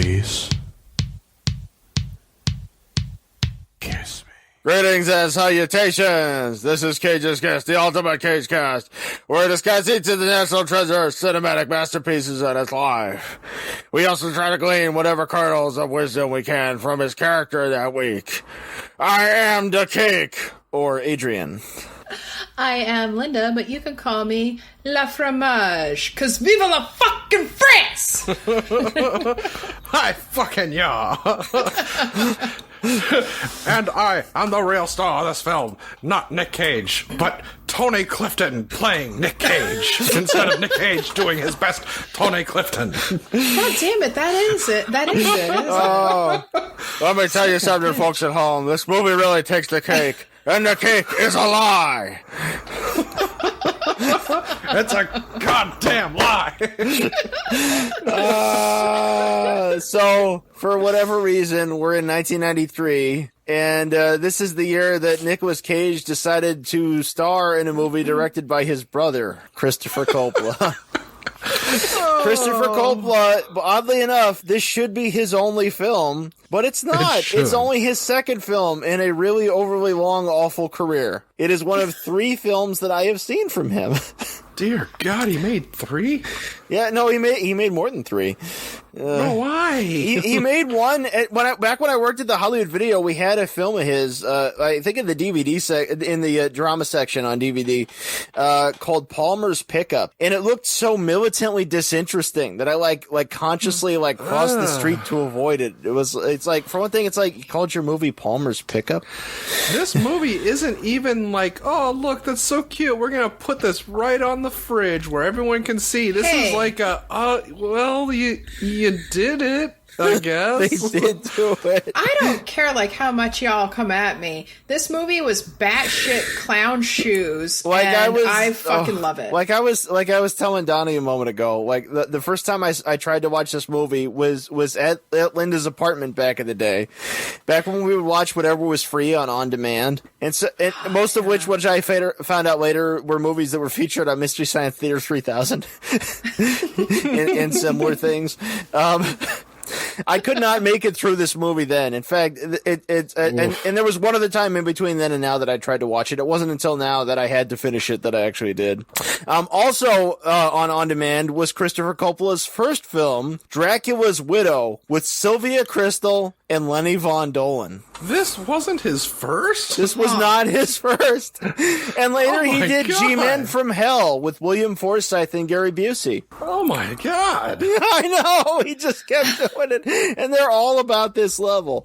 please. Kiss me. Greetings and salutations! This is Cage's Cast, the ultimate Cage Cast, where we discuss each of the national treasure cinematic masterpieces in his life. We also try to glean whatever kernels of wisdom we can from his character that week. I am the Cake, or Adrian. I am Linda, but you can call me La Fromage, cause vive la fucking France! Hi, fucking yeah. And I am the real star of this film. Not Nick Cage, but Tony Clifton playing Nick Cage instead of Nick Cage doing his best Tony Clifton. God damn it, that is it. That is it. Let me tell you something, folks at home. This movie really takes the cake. And the cake is a lie. It's a goddamn lie. So, for whatever reason, we're in 1993, and this is the year that Nicolas Cage decided to star in a movie directed by his brother, Christopher Coppola. Christopher Coppola, oddly enough, this should be his only film, but it's not. It's only his second film in a really overly long, awful career. It is one of 3 films that I have seen from him. Dear God, he made 3? Yeah, no, he made more than 3. No, why? He made one back when I worked at the Hollywood Video. We had a film of his, I think in the DVD in the drama section on DVD, called Palmer's Pickup, and it looked so militantly disinteresting that I like consciously crossed the street to avoid it. It's like, for one thing, it's like you called your movie Palmer's Pickup. This movie isn't even like, oh look, that's so cute. We're gonna put this right on the fridge where everyone can see. This is like a, well, you did it, I guess. They did do it. I don't care how much y'all come at me. This movie was batshit clown shoes, and I fucking love it. Like I was telling Donnie a moment ago, the first time I tried to watch this movie was at Linda's apartment back in the day, back when we would watch whatever was free on demand, and most of which I found out later were movies that were featured on Mystery Science Theater 3000 and similar things. I could not make it through this movie then. In fact, and there was one other time in between then and now that I tried to watch it. It wasn't until now that I had to finish it that I actually did. Also on demand was Christopher Coppola's first film, Dracula's Widow, with Sylvia Crystal and Lenny Von Dolan. This wasn't his first? This was not his first. And later he did G-Men from Hell with William Forsythe and Gary Busey. Oh my God. I know, he just kept doing it. And they're all about this level.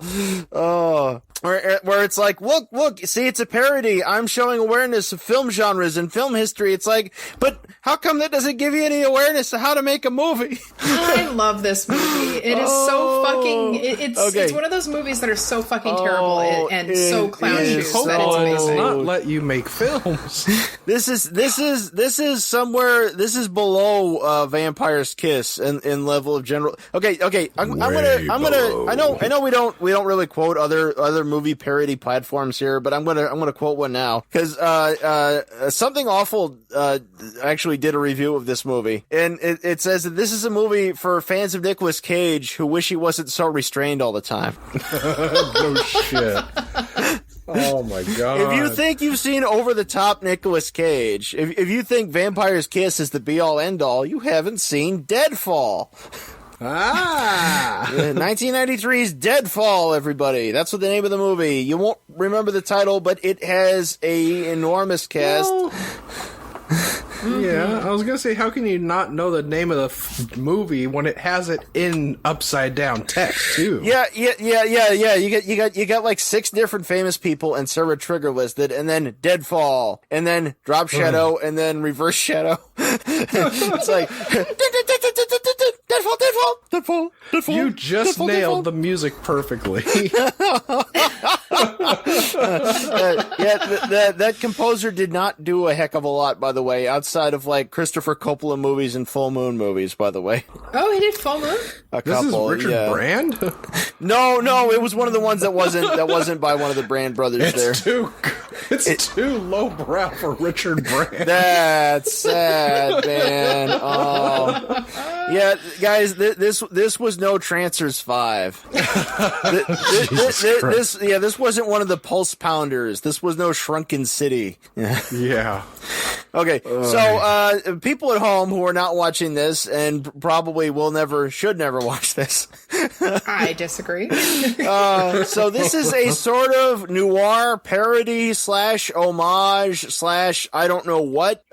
Where it's like, look, see, it's a parody. I'm showing awareness of film genres and film history. It's like, but how come that doesn't give you any awareness of how to make a movie? I love this movie. It is so fucking, it's one of those movies that are so fucking terrible and so clown shoes that it's amazing. Does not let you make films. This is below Vampire's Kiss in level of general. Okay. I know we don't really quote other movie parody platforms here, but I'm gonna quote one now because Something Awful actually did a review of this movie, and it says that this is a movie for fans of Nicolas Cage who wish he wasn't so restrained all the time. No shit. Oh my God. If you think you've seen over-the-top Nicolas Cage, if you think Vampire's Kiss is the be-all end-all, you haven't seen Deadfall. 1993's Deadfall, everybody. That's what the name of the movie. You won't remember the title, but it has a enormous cast. Well, yeah, I was gonna say, how can you not know the name of the movie when it has it in upside down text too? Yeah. You got like 6 different famous people and Sarah Trigger listed, and then Deadfall, and then Drop Shadow, and then Reverse Shadow. It's like Deadfall. You just nailed the music perfectly. That composer did not do a heck of a lot, by the way, outside of like Christopher Coppola movies and Full Moon movies, by the way. Oh, he did Full Moon? A couple. This is Richard Brand? No, it was one of the ones that wasn't by one of the Brand brothers. It's too lowbrow for Richard Brand. That's sad, man. Oh, yeah, guys. This was no Trancers 5. This wasn't one of the Pulse Pounders. This was no Shrunken City. Yeah. Okay, so people at home who are not watching this and probably should never watch this. I disagree. So this is a sort of noir parody / homage / I don't know what.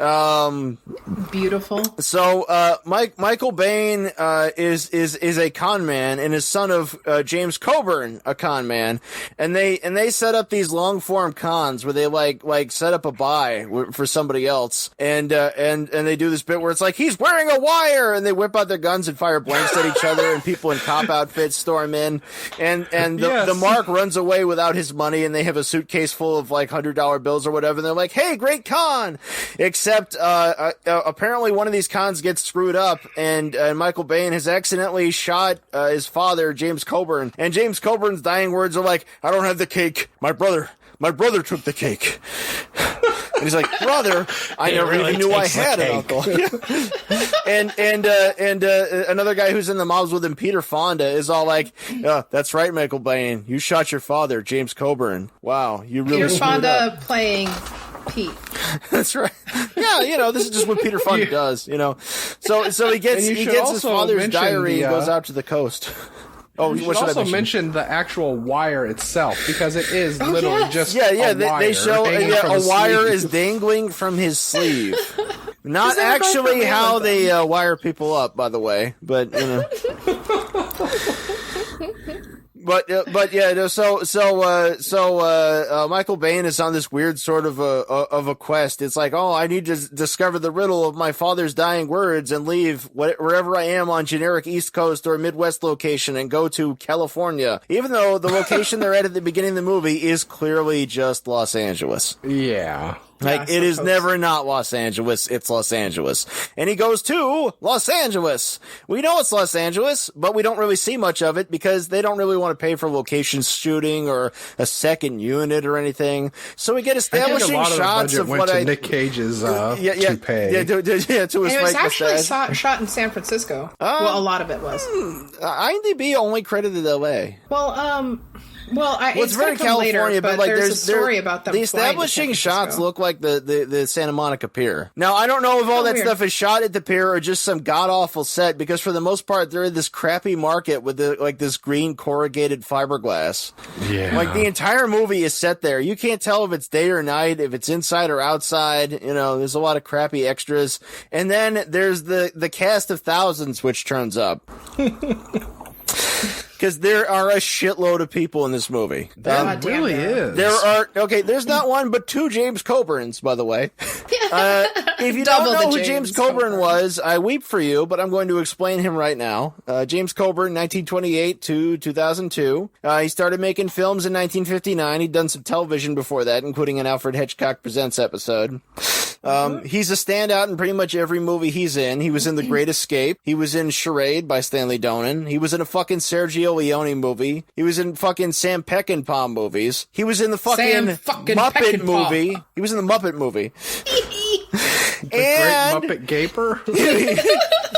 Beautiful. So Michael Bain is a con man and is son of James Coburn, a con man, and they set up these long form cons where they like set up a buy for somebody else. And they do this bit where it's like, he's wearing a wire, and they whip out their guns and fire blanks at each other, and people in cop outfits storm in, and the Mark runs away without his money, and they have a suitcase full of like $100 bills or whatever, and they're like, hey, great con! Except, apparently one of these cons gets screwed up, and Michael Bain has accidentally shot his father, James Coburn, and James Coburn's dying words are like, I don't have the cake, my brother took the cake. And he's like, brother, I never even knew I had an uncle. and another guy who's in the mobs with him, Peter Fonda, is all like, that's right, Michael Bain, you shot your father, James Coburn. Wow, you really Peter Fonda up. playing Pete. That's right. Yeah, this is just what Peter Fonda does, So he gets his father's diary and goes out to the coast. Oh, you should also mention the actual wire itself, because it is literally just a wire. They show a wire is dangling from his sleeve. Not actually how they wire people up, by the way, but But yeah, so Michael Bain is on this weird sort of a quest. It's like, I need to discover the riddle of my father's dying words and leave wherever I am on generic East Coast or Midwest location and go to California, even though the location they're at the beginning of the movie is clearly just Los Angeles. Yeah. Like, it is never not Los Angeles, it's Los Angeles. And he goes to Los Angeles. We know it's Los Angeles, but we don't really see much of it because they don't really want to pay for location shooting or a second unit or anything. So we get establishing shots of what Nick Cage's to pay. To his it was actually shot in San Francisco. Well, a lot of it was. IMDb only credited LA. It's very California, later, but like there's a story about them. The establishing shots look like the Santa Monica Pier. Now, I don't know if all that stuff is shot at the pier or just some god awful set, because for the most part they're in this crappy market with this green corrugated fiberglass. Yeah, like the entire movie is set there. You can't tell if it's day or night, if it's inside or outside. There's a lot of crappy extras, and then there's the cast of thousands which turns up. Because there are a shitload of people in this movie. There really is. There's not one, but two James Coburns, by the way. If you don't know who James Coburn was, I weep for you, but I'm going to explain him right now. James Coburn, 1928 to 2002. He started making films in 1959. He'd done some television before that, including an Alfred Hitchcock Presents episode. He's a standout in pretty much every movie he's in. He was in The Great Escape. He was in Charade by Stanley Donen. He was in a fucking Sergio Leone movie. He was in fucking Sam Peckinpah movies. He was in the fucking Muppet movie. He was in the Muppet movie. The Great Muppet Gaper?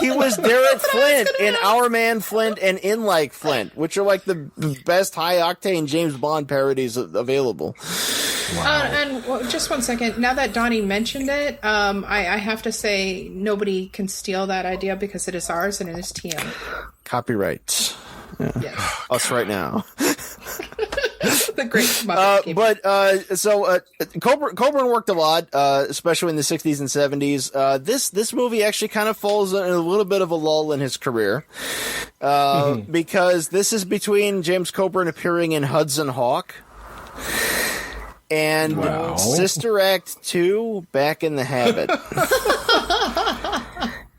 He was Derek Flint in Our Man Flint and In Like Flint, which are like the best high-octane James Bond parodies available. Wow. And just one second. Now that Donnie mentioned it, I have to say nobody can steal that idea because it is ours and it is TM. Copyright. Yeah. Yes. Us right now. The great Coburn worked a lot, especially in the 60s and 70s. This movie actually kind of falls in a little bit of a lull in his career, because this is between James Coburn appearing in Hudson Hawk and Sister Act 2, Back in the Habit.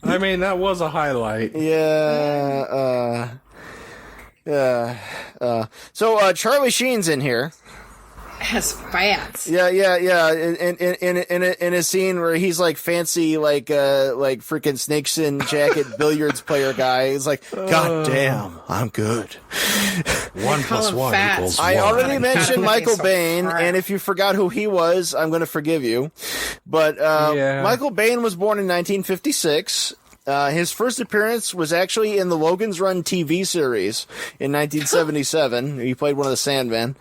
I mean, that was a highlight. Yeah. So Charlie Sheen's in here. has fats. Yeah. In a scene where he's like fancy, like freaking snakeskin jacket billiards player guy. He's like, God damn, I'm good. 1 + 1 = 1. I already mentioned Michael Biehn, and if you forgot who he was, I'm going to forgive you. But Michael Biehn was born in 1956. His first appearance was actually in the Logan's Run TV series in 1977. He played one of the Sandmen.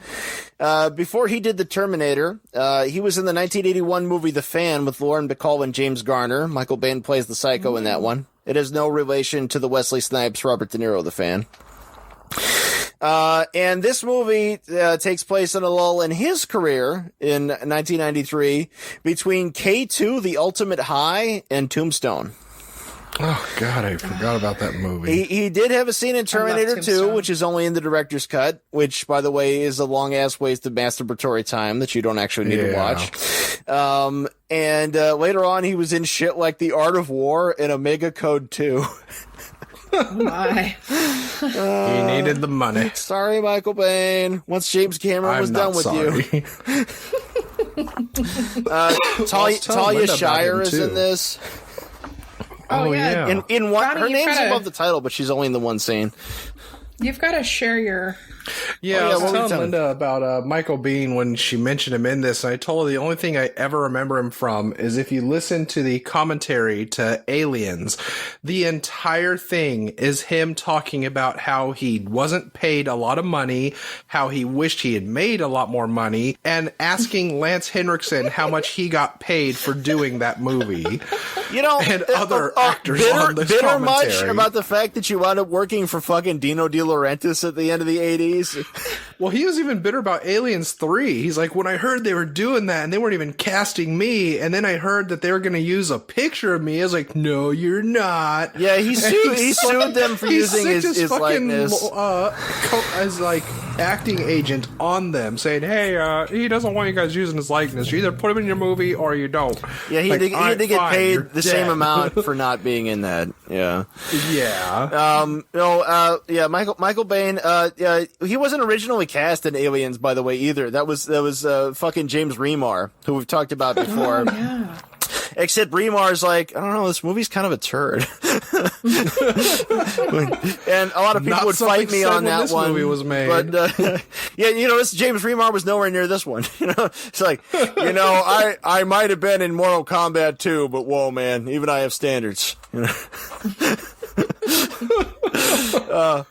Before he did The Terminator, he was in the 1981 movie The Fan with Lauren Bacall and James Garner. Michael Biehn plays the psycho in that one. It has no relation to the Wesley Snipes, Robert De Niro, The Fan. And this movie takes place in a lull in his career in 1993 between K2, The Ultimate High, and Tombstone. Oh, God, I forgot about that movie. He did have a scene in Terminator 2, which is only in the director's cut, which, by the way, is a long-ass waste of masturbatory time that you don't actually need to watch. And later on, he was in shit like The Art of War and Omega Code 2. Oh, my. He needed the money. Sorry, Michael Biehn. Once James Cameron was done with you. Talia Shire is in this. Oh, yeah. In one, Ronnie, her name's above the title, but she's only in the one scene. You've got to share your... Yeah, I was telling Linda about Michael Biehn when she mentioned him in this, and I told her the only thing I ever remember him from is if you listen to the commentary to Aliens, the entire thing is him talking about how he wasn't paid a lot of money, how he wished he had made a lot more money, and asking Lance Henriksen how much he got paid for doing that movie. You know, and other actors on this bitter commentary. Much about the fact that you wound up working for fucking Dino De Laurentiis at the end of the 80s. Well, he was even bitter about Aliens 3. He's like, when I heard they were doing that and they weren't even casting me, and then I heard that they were going to use a picture of me, I was like, no, you're not. Yeah, he sued them for using his likeness. As like acting agent on them, saying, hey, he doesn't want you guys using his likeness. You either put him in your movie or you don't. Yeah, he had to get paid the same amount for not being in that. Yeah. Yeah. Michael Biehn, he wasn't originally cast in Aliens, by the way, either. That was fucking James Remar, who we've talked about before. Oh, yeah. Except Remar's like, I don't know, this movie's kind of a turd. And a lot of people would fight me on that this one. Movie was made. But, this James Remar was nowhere near this one. It's like, I might have been in Mortal Kombat 2, but whoa, man, even I have standards.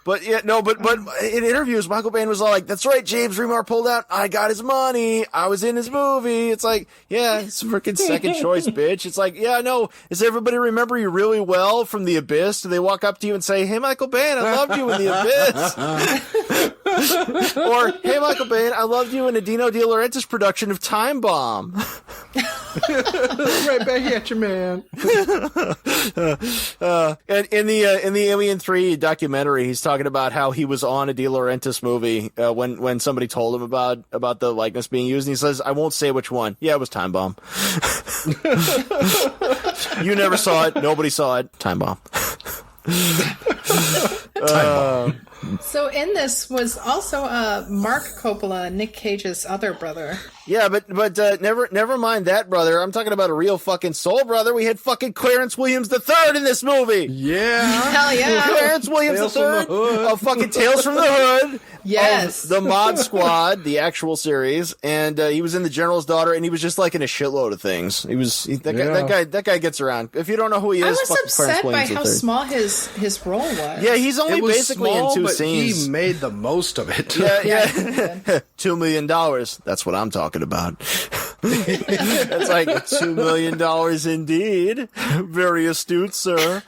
But in interviews, Michael Biehn was all like, that's right, James Remar pulled out, I got his money, I was in his movie. It's like, yeah, it's a freaking second choice, bitch. It's like, yeah, I know. Does everybody remember you really well from The Abyss? Do they walk up to you and say, hey, Michael Biehn, I loved you in The Abyss? Or, hey, Michael Biehn, I loved you in a Dino De Laurentiis production of Time Bomb. Right back at you, man. And in the Alien 3 documentary, he's talking about how he was on a De Laurentiis movie when somebody told him about the likeness being used, and he says, I won't say which one. Yeah, it was Time Bomb. You never saw it. Nobody saw it. Time Bomb. Time Bomb. So in this was also Mark Coppola, Nick Cage's other brother. Yeah, but never mind that brother. I'm talking about a real fucking soul brother. We had fucking Clarence Williams III in this movie. Yeah. Hell yeah. Clarence Williams III of fucking Tales from the Hood. Yes. Of the Mod Squad, the actual series, and he was in The General's Daughter, and he was just like in a shitload of things. That guy gets around. If you don't know who he is, I was fucking upset Clarence by how small his role was. Yeah, he's only basically small, in two but scenes. He made the most of it. Yeah. $2 million. That's what I'm talking about. That's like $2 million indeed. Very astute, sir.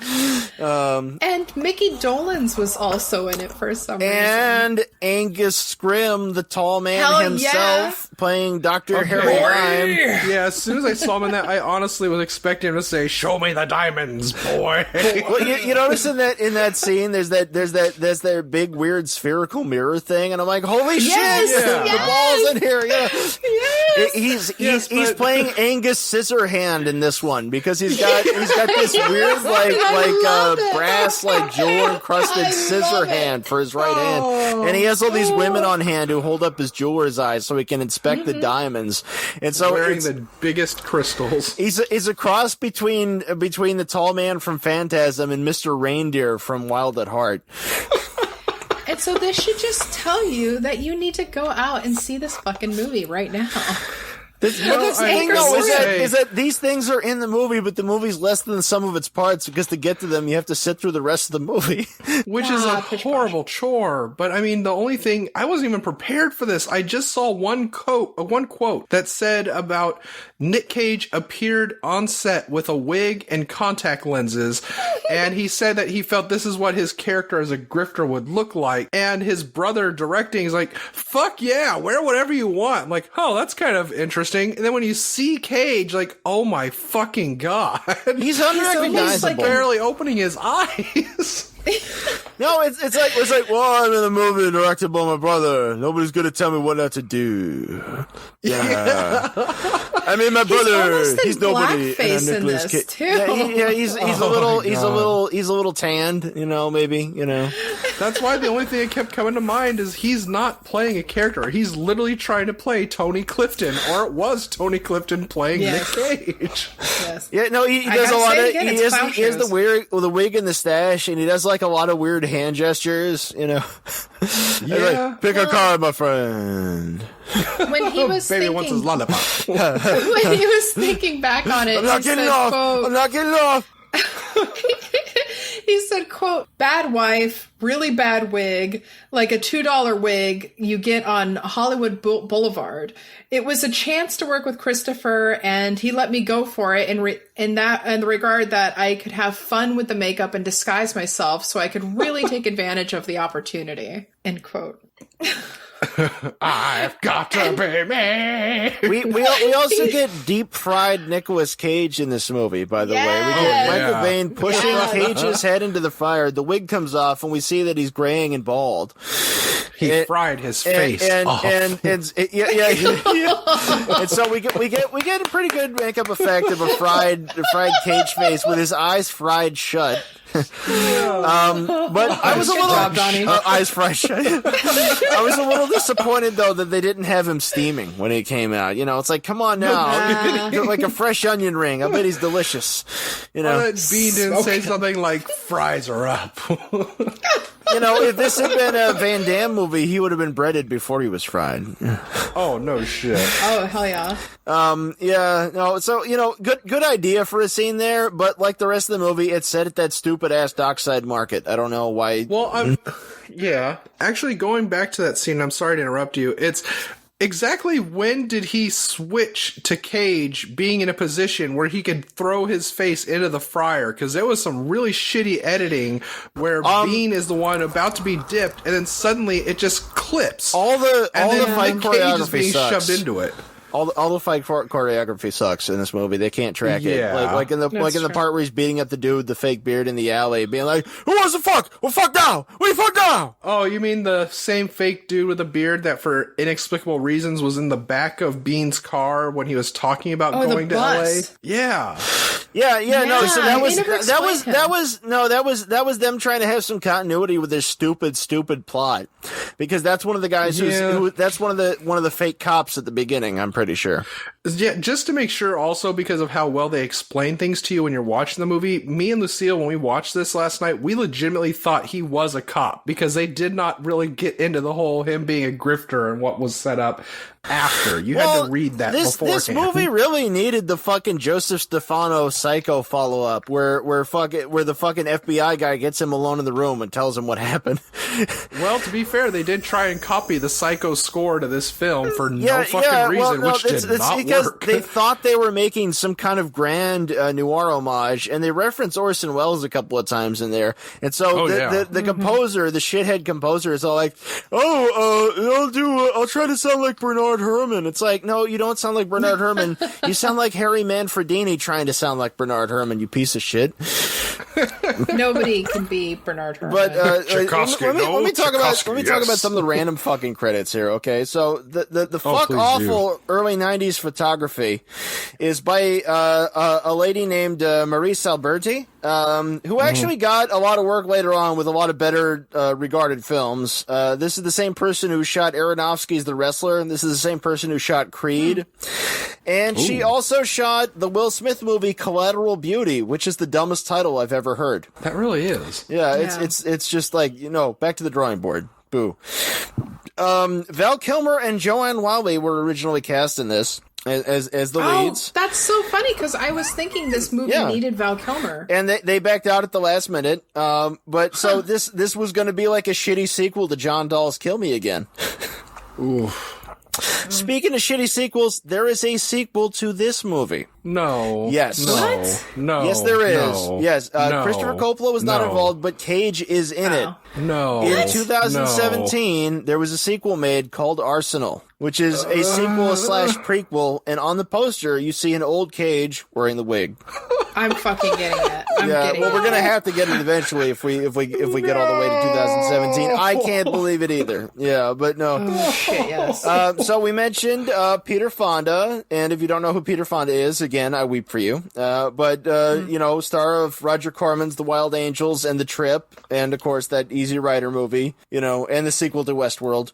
And Mickey Dolenz was also in it for some reason. And Angus Scrimm, the tall man himself, playing Dr. Harry Lime. Yeah, as soon as I saw him in that, I honestly was expecting him to say, "Show me the diamonds, boy." Well, you notice in that scene, there's that big weird spherical mirror thing, and I'm like, holy shit, the ball's in here. Yeah. He's playing Angus Scissorhand in this one because he's got this weird brass jewel encrusted scissor hand for his right hand, and he has all these women on hand who hold up his jeweler's eyes so he can inspect the diamonds. And so wearing the biggest crystals. He's a cross between the tall man from Phantasm and Mr. Reindeer from Wild at Heart. And so this should just tell you that you need to go out and see this fucking movie right now. The thing is that these things are in the movie, but the movie's less than the sum of its parts because to get to them, you have to sit through the rest of the movie. Which is a horrible chore. But I mean, the only thing, I wasn't even prepared for this. I just saw one quote that said about Nick Cage appeared on set with a wig and contact lenses. And he said that he felt this is what his character as a grifter would look like. And his brother directing is like, fuck yeah, wear whatever you want. I'm like, oh, that's kind of interesting. And then when you see Cage, like, oh my fucking god, he's unrecognizable. He's barely opening his eyes. No, it's like, well, I'm in a movie directed by my brother. Nobody's gonna tell me what not to do. Yeah. I mean, my brother, he's nobody. And I'm Nicolas Cage. Too. Yeah, he's a little tanned, maybe. That's why the only thing that kept coming to mind is he's not playing a character. He's literally trying to play Tony Clifton, or it was Tony Clifton playing Nick Cage. Yes. Yeah, no, he does a lot of. He has the wig and the stash, and he does a lot of weird hand gestures. Yeah. Like, pick a card, my friend. When he was baby wants his lullaby. When he was thinking back on it, I'm not getting off. He said, quote, bad wife, really bad wig, like a $2 wig you get on Hollywood Boulevard. It was a chance to work with Christopher, and he let me go for it in the regard that I could have fun with the makeup and disguise myself so I could really take advantage of the opportunity, end quote. I've got to be me. We also get deep fried Nicolas Cage in this movie, by the way. We get Michael Biehn pushing Cage's head into the fire. The wig comes off, and we see that he's graying and bald. He fried his face off. And so we get a pretty good makeup effect of a fried Cage face with his eyes fried shut. But I was a little eyes fried shut. I was a little disappointed though that they didn't have him steaming when he came out. It's like, come on now, like a fresh onion ring. I bet he's delicious. Bean didn't say something like fries are up. If this had been a Van Damme movie, he would have been breaded before he was fried. Oh, no shit. Oh, hell yeah. So, good idea for a scene there, but like the rest of the movie, it's set at that stupid-ass dockside market. I don't know why. Well, yeah. Actually, going back to that scene, I'm sorry to interrupt you. It's exactly when did he switch to Cage being in a position where he could throw his face into the fryer? Because there was some really shitty editing where Bean is the one about to be dipped, and then suddenly it just clips. All the fight choreography is being sucks. shoved into it. All the fight choreography sucks in this movie. They can't track it. Like in the part where he's beating up the dude with the fake beard in the alley, being like, "Who wants to fuck? Well, fuck now. We fuck now." Oh, you mean the same fake dude with a beard that, for inexplicable reasons, was in the back of Bean's car when he was talking about going to LA? Yeah. No. So that was them trying to have some continuity with their stupid plot, because that's one of the guys that's one of the fake cops at the beginning. I'm pretty sure. Yeah, just to make sure also because of how well they explain things to you when you're watching the movie, me and Lucille, when we watched this last night, we legitimately thought he was a cop because they did not really get into the whole him being a grifter and what was set up after. You had to read that beforehand. This movie really needed the fucking Joseph Stefano Psycho follow-up where the fucking FBI guy gets him alone in the room and tells him what happened. Well, to be fair, they did try and copy the Psycho score to this film for no fucking reason, which did not work. They thought they were making some kind of grand noir homage, and they reference Orson Welles a couple of times in there. And so the composer, the shithead composer, is all like, I'll try to sound like Bernard Herrmann. It's like, no, you don't sound like Bernard Herrmann. You sound like Harry Manfredini trying to sound like Bernard Herrmann, you piece of shit. Nobody can be Bernard Herrmann. But Tchaikovsky, let me talk about yes. some of the random fucking credits here. Okay, so the fuck please awful early '90s photography is by a lady named Maurice Alberti, who actually got a lot of work later on with a lot of better regarded films. This is the same person who shot Aronofsky's The Wrestler, and this is the same person who shot Creed. And she also shot the Will Smith movie Collateral Beauty, which is the dumbest title I've ever heard. That really is. Yeah, it's just like, back to the drawing board. Boo. Val Kilmer and Joanne Whalley were originally cast in this as the leads. That's so funny because I was thinking this movie needed Val Kilmer. And they backed out at the last minute. But so this was going to be like a shitty sequel to John Dahl's Kill Me Again. Oof. Speaking of shitty sequels, there is a sequel to this movie. No. Yes. No. What? No. Yes, there is. No. Yes. No. Christopher Coppola was not No. involved, but Cage is in it. No. In 2017, there was a sequel made called Arsenal, which is a sequel / prequel, and on the poster, you see an old Cage wearing the wig. I'm fucking getting it. We're gonna have to get it eventually if we get all the way to 2017. I can't believe it either. Yeah, but no. Oh, shit, yes. So we mentioned Peter Fonda, and if you don't know who Peter Fonda is, again, I weep for you. Star of Roger Corman's The Wild Angels and The Trip, and of course that Easy Rider movie, and the sequel to Westworld.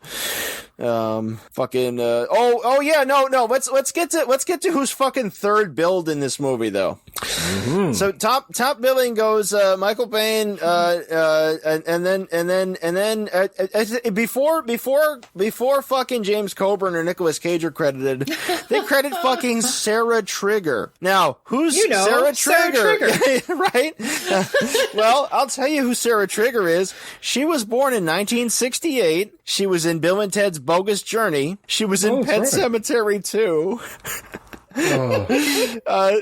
Let's get to who's fucking third billed in this movie though. Mm-hmm. So top billing goes Michael Biehn, and then before fucking James Coburn or Nicolas Cage are credited, they credit fucking Sarah Trigger. Now who's Sarah Trigger? Right? Well, I'll tell you who Sarah Trigger is. She was born in 1968. She was in Bill and Ted's Bogus Journey. She was in Pet Sematary 2.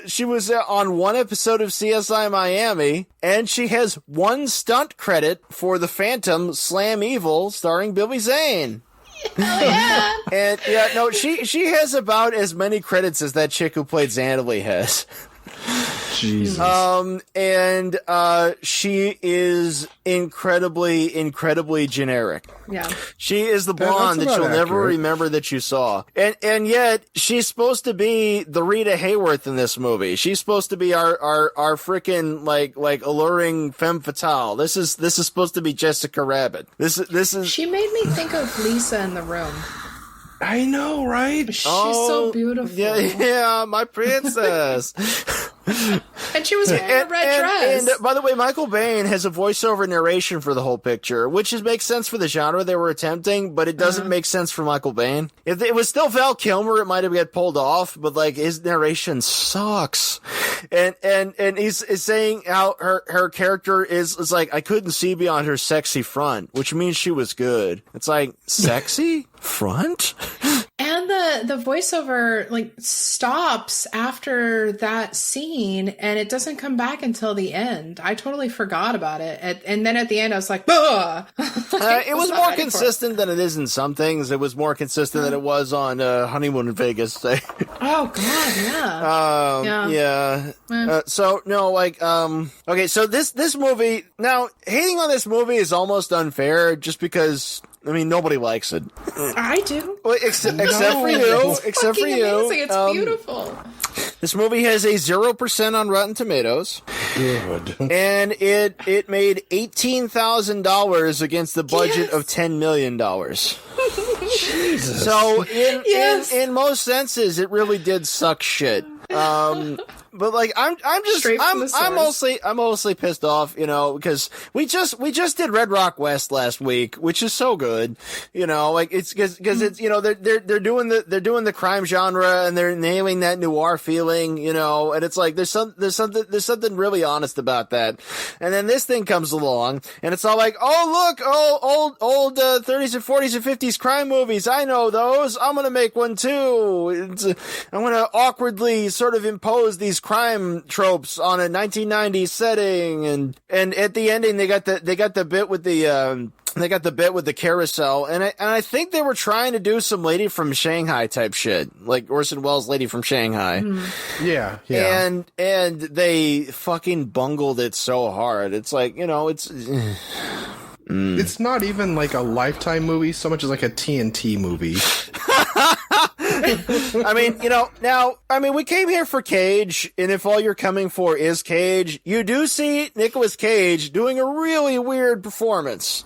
She was on one episode of CSI Miami, and she has one stunt credit for The Phantom Slam Evil starring Billy Zane. Hell yeah. And she has about as many credits as that chick who played Xanderly has. Jesus. And she is incredibly generic. Yeah. She is the blonde that you'll never remember that you saw. And yet she's supposed to be the Rita Hayworth in this movie. She's supposed to be our frickin' like alluring femme fatale. This is supposed to be Jessica Rabbit. This is She made me think of Lisa in The Room. I know, right? She's so beautiful. Yeah, my princess. And she was wearing a red dress. And by the way, Michael Biehn has a voiceover narration for the whole picture, which makes sense for the genre they were attempting, but it doesn't make sense for Michael Biehn. If it was still Val Kilmer, it might have got pulled off, but like his narration sucks. And he's saying how her character is like, I couldn't see beyond her sexy front, which means she was good. It's like, sexy front? And the voiceover like stops after that scene, and it doesn't come back until the end. I totally forgot about it, and then at the end I was like, it was more consistent than it is in some things. It was more consistent than it was on Honeymoon in Vegas. Oh God, yeah. Okay, so this movie, now hating on this movie is almost unfair, just because. I mean, nobody likes it. I do. Well, except for you. Except for you. Amazing. It's beautiful. This movie has a 0% on Rotten Tomatoes. Good. And it made $18,000 against the budget of $10 million. Jesus. So in most senses, it really did suck shit. But like I'm mostly pissed off, because we just did Red Rock West last week, which is so good, like it's because it's they're doing the crime genre and they're nailing that noir feeling, and it's like there's something really honest about that. And then this thing comes along and it's all like, oh look, old 30s and 40s and 50s crime movies, I know those, I'm gonna make one too. I'm gonna awkwardly sort of impose these crime tropes on a 1990s setting, and at the ending they got the bit with the They got the bit with the carousel, and I think they were trying to do some Lady from Shanghai type shit, like Orson Welles' Lady from Shanghai. Yeah. And they fucking bungled it so hard. It's like, it's... It's not even like a Lifetime movie so much as like a TNT movie. I mean, we came here for Cage, and if all you're coming for is Cage, you do see Nicolas Cage doing a really weird performance.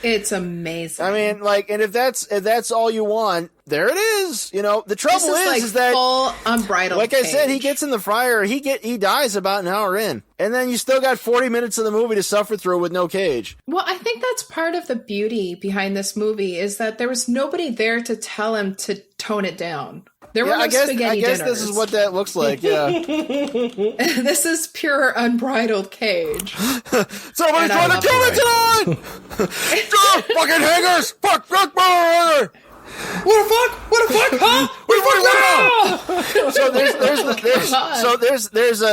It's amazing. I mean, and if that's all you want, there it is. The trouble is that full unbridled. Like Cage. I said, he gets in the fryer, he dies about an hour in, and then you still got 40 minutes of the movie to suffer through with no Cage. Well, I think that's part of the beauty behind this movie is that there was nobody there to tell him to tone it down. There were no spaghetti I guess dinners. This is what that looks like, yeah. This is pure unbridled Cage. Somebody's trying to kill me tonight! Fucking hangers! Fuck! What the fuck? Huh?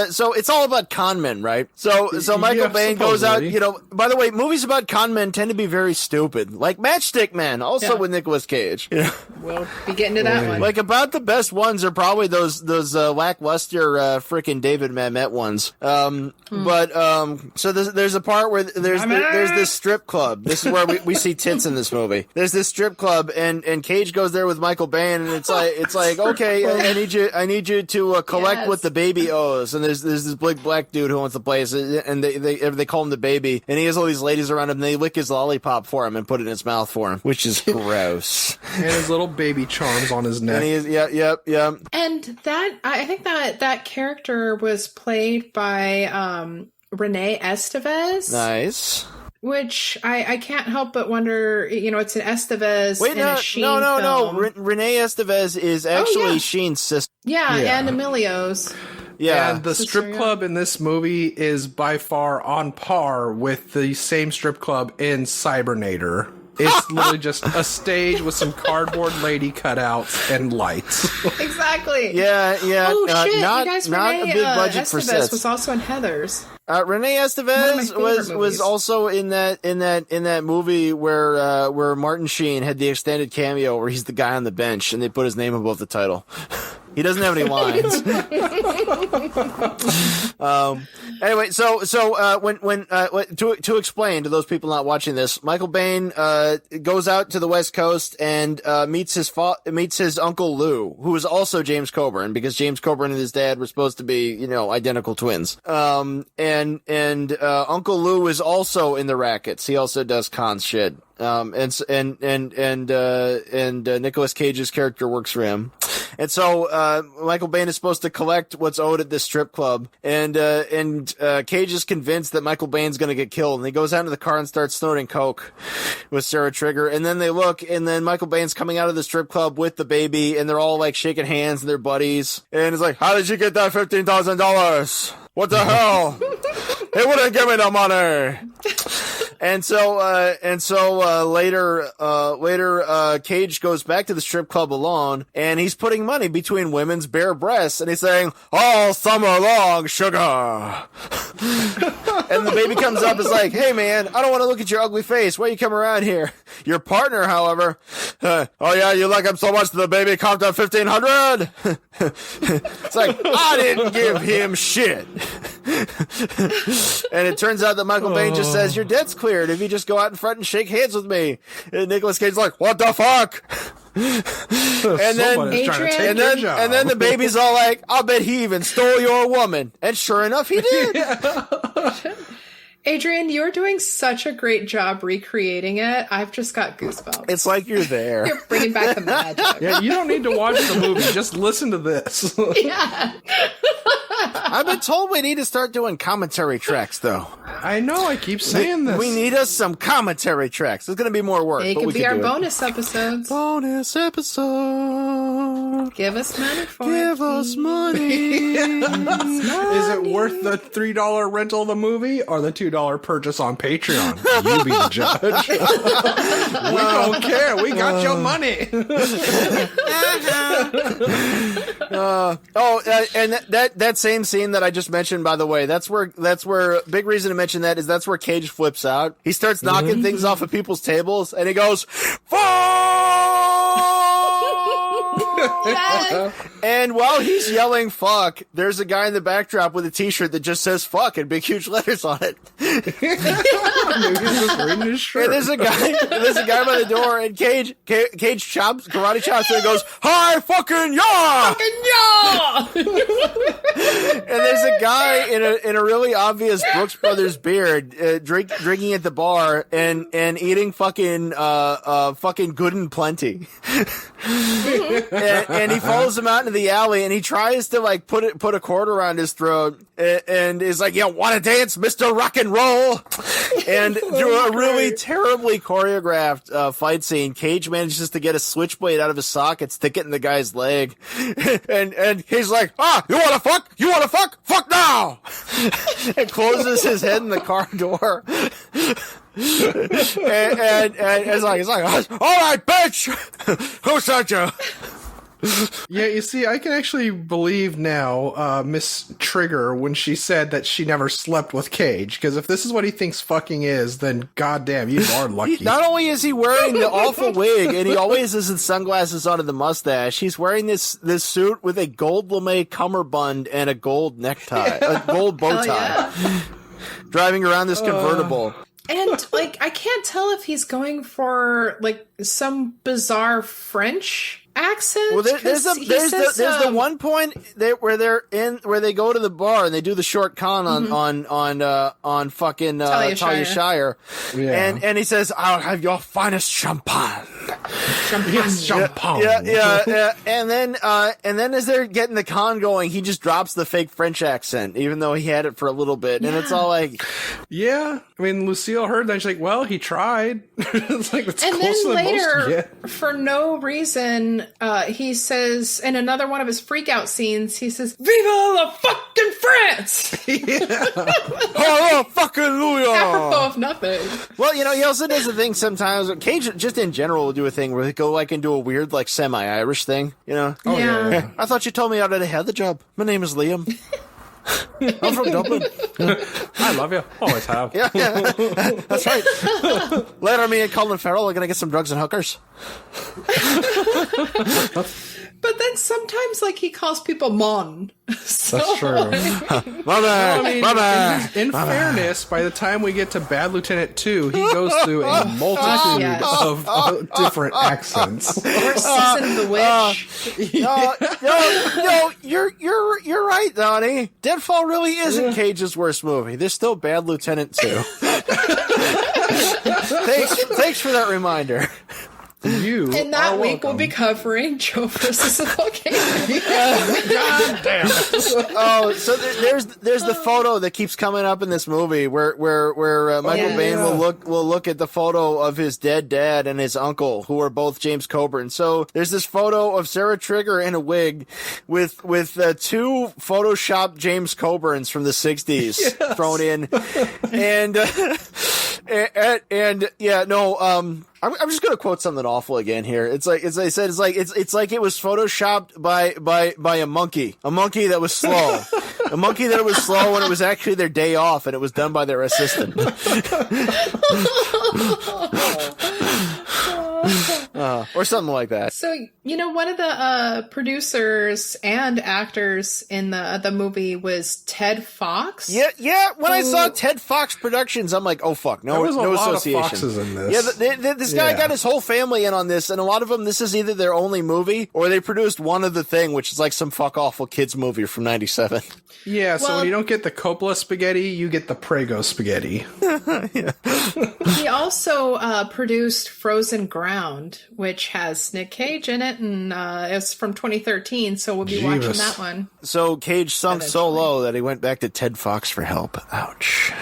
So it's all about con men, right? So Michael Bain goes out, by the way, movies about con men tend to be very stupid. Like Matchstick Men, also with Nicolas Cage. We'll be getting to that one. Like about the best ones are probably those lackluster freaking David Mamet ones. So there's a part where there's this strip club. This is where we see tits in this movie. There's this strip club and Cage goes there with Michael Bain, and it's like okay, I need you to collect what the baby owes. And there's this big black dude who owns the place, and they call him the baby, and he has all these ladies around him, and they lick his lollipop for him and put it in his mouth for him, which is gross. And his little baby charms on his neck. And he is, yep. And I think that character was played by Renee Estevez. Nice. Which I can't help but wonder, it's an Estevez in a Sheen film. No. Renee Estevez is actually Sheen's sister. Yeah, and Emilio's. Yeah. And the strip club in this movie is by far on par with the same strip club in Cybernator. It's literally just a stage with some cardboard lady cutouts and lights. Exactly. Yeah. Oh, shit. Not, you guys, not Renee a big budget for Estevez sets. was also in Heathers. Renee Estevez was also in that movie where Martin Sheen had the extended cameo where he's the guy on the bench and they put his name above the title. He doesn't have any lines. Anyway, to explain to those people not watching this, Michael Bain goes out to the West Coast and meets his Uncle Lou, who is also James Coburn, because James Coburn and his dad were supposed to be identical twins. And Uncle Lou is also in the rackets. He also does con shit. And Nicolas Cage's character works for him. And so, Michael Bain is supposed to collect what's owed at this strip club. And Cage is convinced that Michael Bain's gonna get killed. And he goes out into the car and starts snorting coke with Sarah Trigger. And then they look, and then Michael Bain's coming out of the strip club with the baby, and they're all like shaking hands and they're buddies. And it's like, how did you get that $15,000? What the hell? He wouldn't give me the money. And so later, Cage goes back to the strip club alone, and he's putting money between women's bare breasts, and he's saying, all summer long, sugar. And the baby comes up and is like, hey man, I don't want to look at your ugly face. Why you come around here? Your partner, however, oh yeah, you like him so much that the baby comped up 1,500? It's like, I didn't give him shit. And it turns out that Michael Bain just says, your debt's cleared if you just go out in front and shake hands with me. And Nicolas Cage's like, what the fuck? And then the baby's all like, I'll bet he even stole your woman. And sure enough, he did. Adrian, you're doing such a great job recreating it. I've just got goosebumps. It's like you're there. You're bringing back the magic. Yeah, you don't need to watch the movie. Just listen to this. Yeah. I've been told we need to start doing commentary tracks, though. I know, I keep saying this. We need us some commentary tracks. It's going to be more work. It but could we be can our do bonus episodes. Bonus episode. Give us money for Give it. us money. Is it worth the $3 rental of the movie or the $2 purchase on Patreon? You be the judge. We don't care. We got your money. And that same scene that I just mentioned, by the way, that's where big reason to mention mention that is that's where Cage flips out. He starts knocking things off of people's tables, and he goes, "Fuck!" Yes. And while he's yelling "fuck," there's a guy in the backdrop with a T-shirt that just says "fuck" in big huge letters on it. Maybe he's just reading his shirt. And there's a guy by the door, and Cage karate chops, and he goes, "Hi, fucking yaw!" And there's a guy in a really obvious Brooks Brothers beard, drinking at the bar and eating fucking good and plenty. and he follows him out into the alley, and he tries to like put a cord around his throat, and is like, "Yeah, want to dance, Mr. Rock and Roll?" And through a really terribly choreographed fight scene, Cage manages to get a switchblade out of his socket, stick it in the guy's leg, and he's like, "You wanna fuck? You wanna fuck? Fuck now!" And closes his head in the car door. and it's like, "All right, bitch, who sent you?" Yeah, you see, I can actually believe now Miss Trigger when she said that she never slept with Cage, because if this is what he thinks fucking is, then goddamn, you are lucky. Not only is he wearing the awful wig, and he always has his sunglasses on and the mustache, he's wearing this suit with a gold lame cummerbund and a gold necktie, a gold bow tie, driving around this convertible. And, like, I can't tell if he's going for, like, some bizarre French accent. Well, there's the one point where they go to the bar and they do the short con on fucking Talia Shire. Yeah. And he says, "I'll have your finest champagne." Yes, champagne. Yeah. And then as they're getting the con going, he just drops the fake French accent, even though he had it for a little bit. And it's all like, yeah. I mean, Lucille heard that. She's like, "Well, he tried." It's like, that's and closer then than later, most get. for no reason, he says in another one of his freakout scenes, he says, "Viva la fucking France!" "Oh, fucking Louis!" Apropos of nothing. Well, he also does a thing sometimes. Cage, just in general, will do a thing where they go like and do a weird like semi-Irish thing. Yeah. I thought you told me I already had the job. My name is Liam. I'm from Dublin. I love you. Always have. Yeah, that's right. Later, me and Colin Farrell are gonna get some drugs and hookers. But then sometimes, like, he calls people mon. So, That's true. Mama. In fairness, by the time we get to Bad Lieutenant 2, he goes through a multitude of different accents. Or Season of the Witch. No, you're right, Donnie. Deadfall really isn't Cage's worst movie. There's still Bad Lieutenant 2. Thanks for that reminder. And that week we'll be covering Joe versus the volcano. God damn it. Oh, so there's the photo that keeps coming up in this movie where Michael Biehn will look at the photo of his dead dad and his uncle, who are both James Coburn. So there's this photo of Sarah Trigger in a wig with two photoshopped James Coburns from the 60s thrown in, I'm just gonna quote something awful again here. It's like it was photoshopped by a monkey that was slow. A monkey that was slow when it was actually their day off and it was done by their assistant. Or something like that. So, one of the producers and actors in the movie was Ted Fox. Yeah. When I saw Ted Fox Productions, I'm like, oh fuck, no association. Lot of Foxes in this. Yeah, this guy got his whole family in on this, and a lot of them, this is either their only movie or they produced One of the Thing, which is like some fuck awful kids movie from '97. Yeah, so when you don't get the Coppola spaghetti, you get the Prego spaghetti. He also produced Frozen Ground, which has Nick Cage in it, and it's from 2013, so we'll be watching that one. So Cage sunk so low that he went back to Ted Fox for help. Ouch.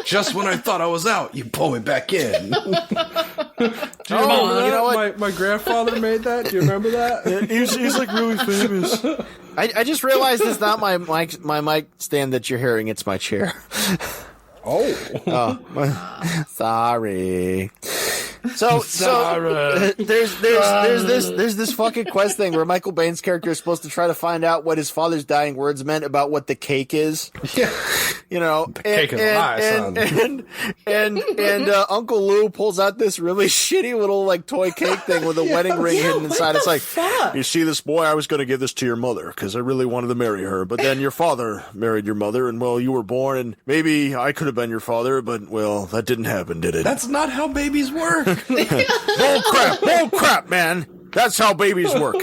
Just when I thought I was out, you pull me back in. Do you know what? My grandfather made that. Do you remember that? He's like really famous. I just realized it's not my mic stand that you're hearing. It's my chair. Oh. Sorry. So there's this fucking quest thing where Michael Baine's character is supposed to try to find out what his father's dying words meant about what the cake is. Yeah. You know, Cake is a lie, son. And Uncle Lou pulls out this really shitty little like toy cake thing with a wedding ring hidden inside. It's like, fuck? you see this boy, I was going to give this to your mother because I really wanted to marry her, but then your father married your mother, and well, you were born, and maybe I could have been your father, but well, that didn't happen, did it? That's not how babies work. Bull crap, man. That's how babies work.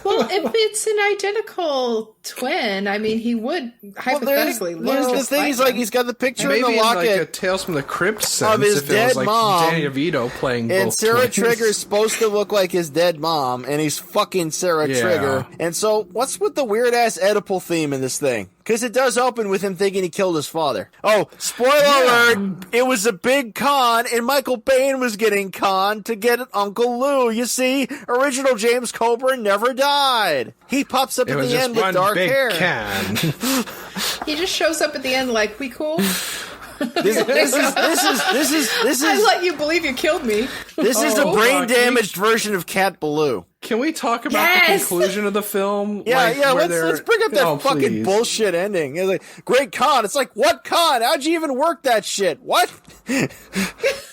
Well, if it's an identical twin, I mean, he would hypothetically look There's just the thing. like He's like, him. he's got the picture Maybe in the in like a locket Tales from the Crypt sense, of his if it was dead like mom, Danny DeVito playing and both Sarah twins. Trigger's supposed to look like his dead mom, and he's fucking Sarah Yeah. Trigger. And so, what's with the weird ass Oedipal theme in this thing? Because it does open with him thinking he killed his father. Oh, spoiler alert! It was a big con, and Michael Bain was getting conned to get Uncle Lou. You see, original James Coburn never died. He pops up It at was the just end with one dark big hair. can. He just shows up at the end like, we cool? This is I let you believe you killed me. this is a Oh, brain damaged version of Cat Ballou. Can we talk about the Yes! conclusion of the film? Yeah, Like, where let's they're- bring up that Oh, fucking please. bullshit ending. It's like, great con. It's like, what con? How'd you even work that shit? What?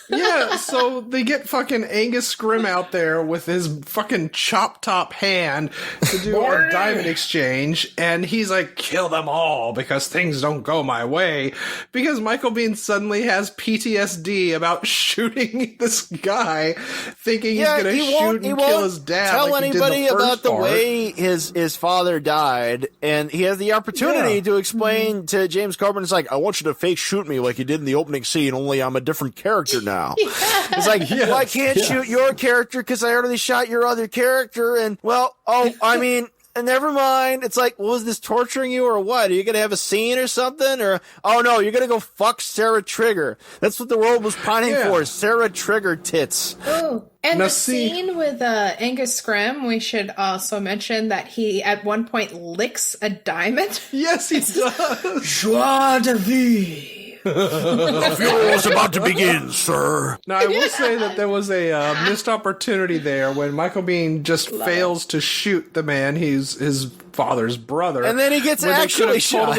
Yeah, so they get fucking Angus Scrimm out there with his fucking chop top hand to do a diamond exchange, and he's like, kill them all because things don't go my way. Because Michael Biehn suddenly has PTSD about shooting this guy, thinking he's gonna shoot and kill his dad. Tell like he did anybody the first about the part. way his father died, and he has the opportunity to explain to James Coburn. It's like, I want you to fake shoot me like you did in the opening scene, only I'm a different character now. It's like, well, I can't shoot your character because I already shot your other character, and well, I mean. And never mind. It's like, was this torturing you or what? Are you going to have a scene or something? Or, oh no, you're going to go fuck Sarah Trigger. That's what the world was pining for. Sarah Trigger tits. Oh, and Now the see- scene with Angus Scrimm, we should also mention that he at one point licks a diamond. Yes, he does. Joie de vie. The funeral's about to begin, sir. Now, I will say that there was a missed opportunity there when Michael Biehn just fails to shoot the man. He's his father's brother. And then he gets where actually shot.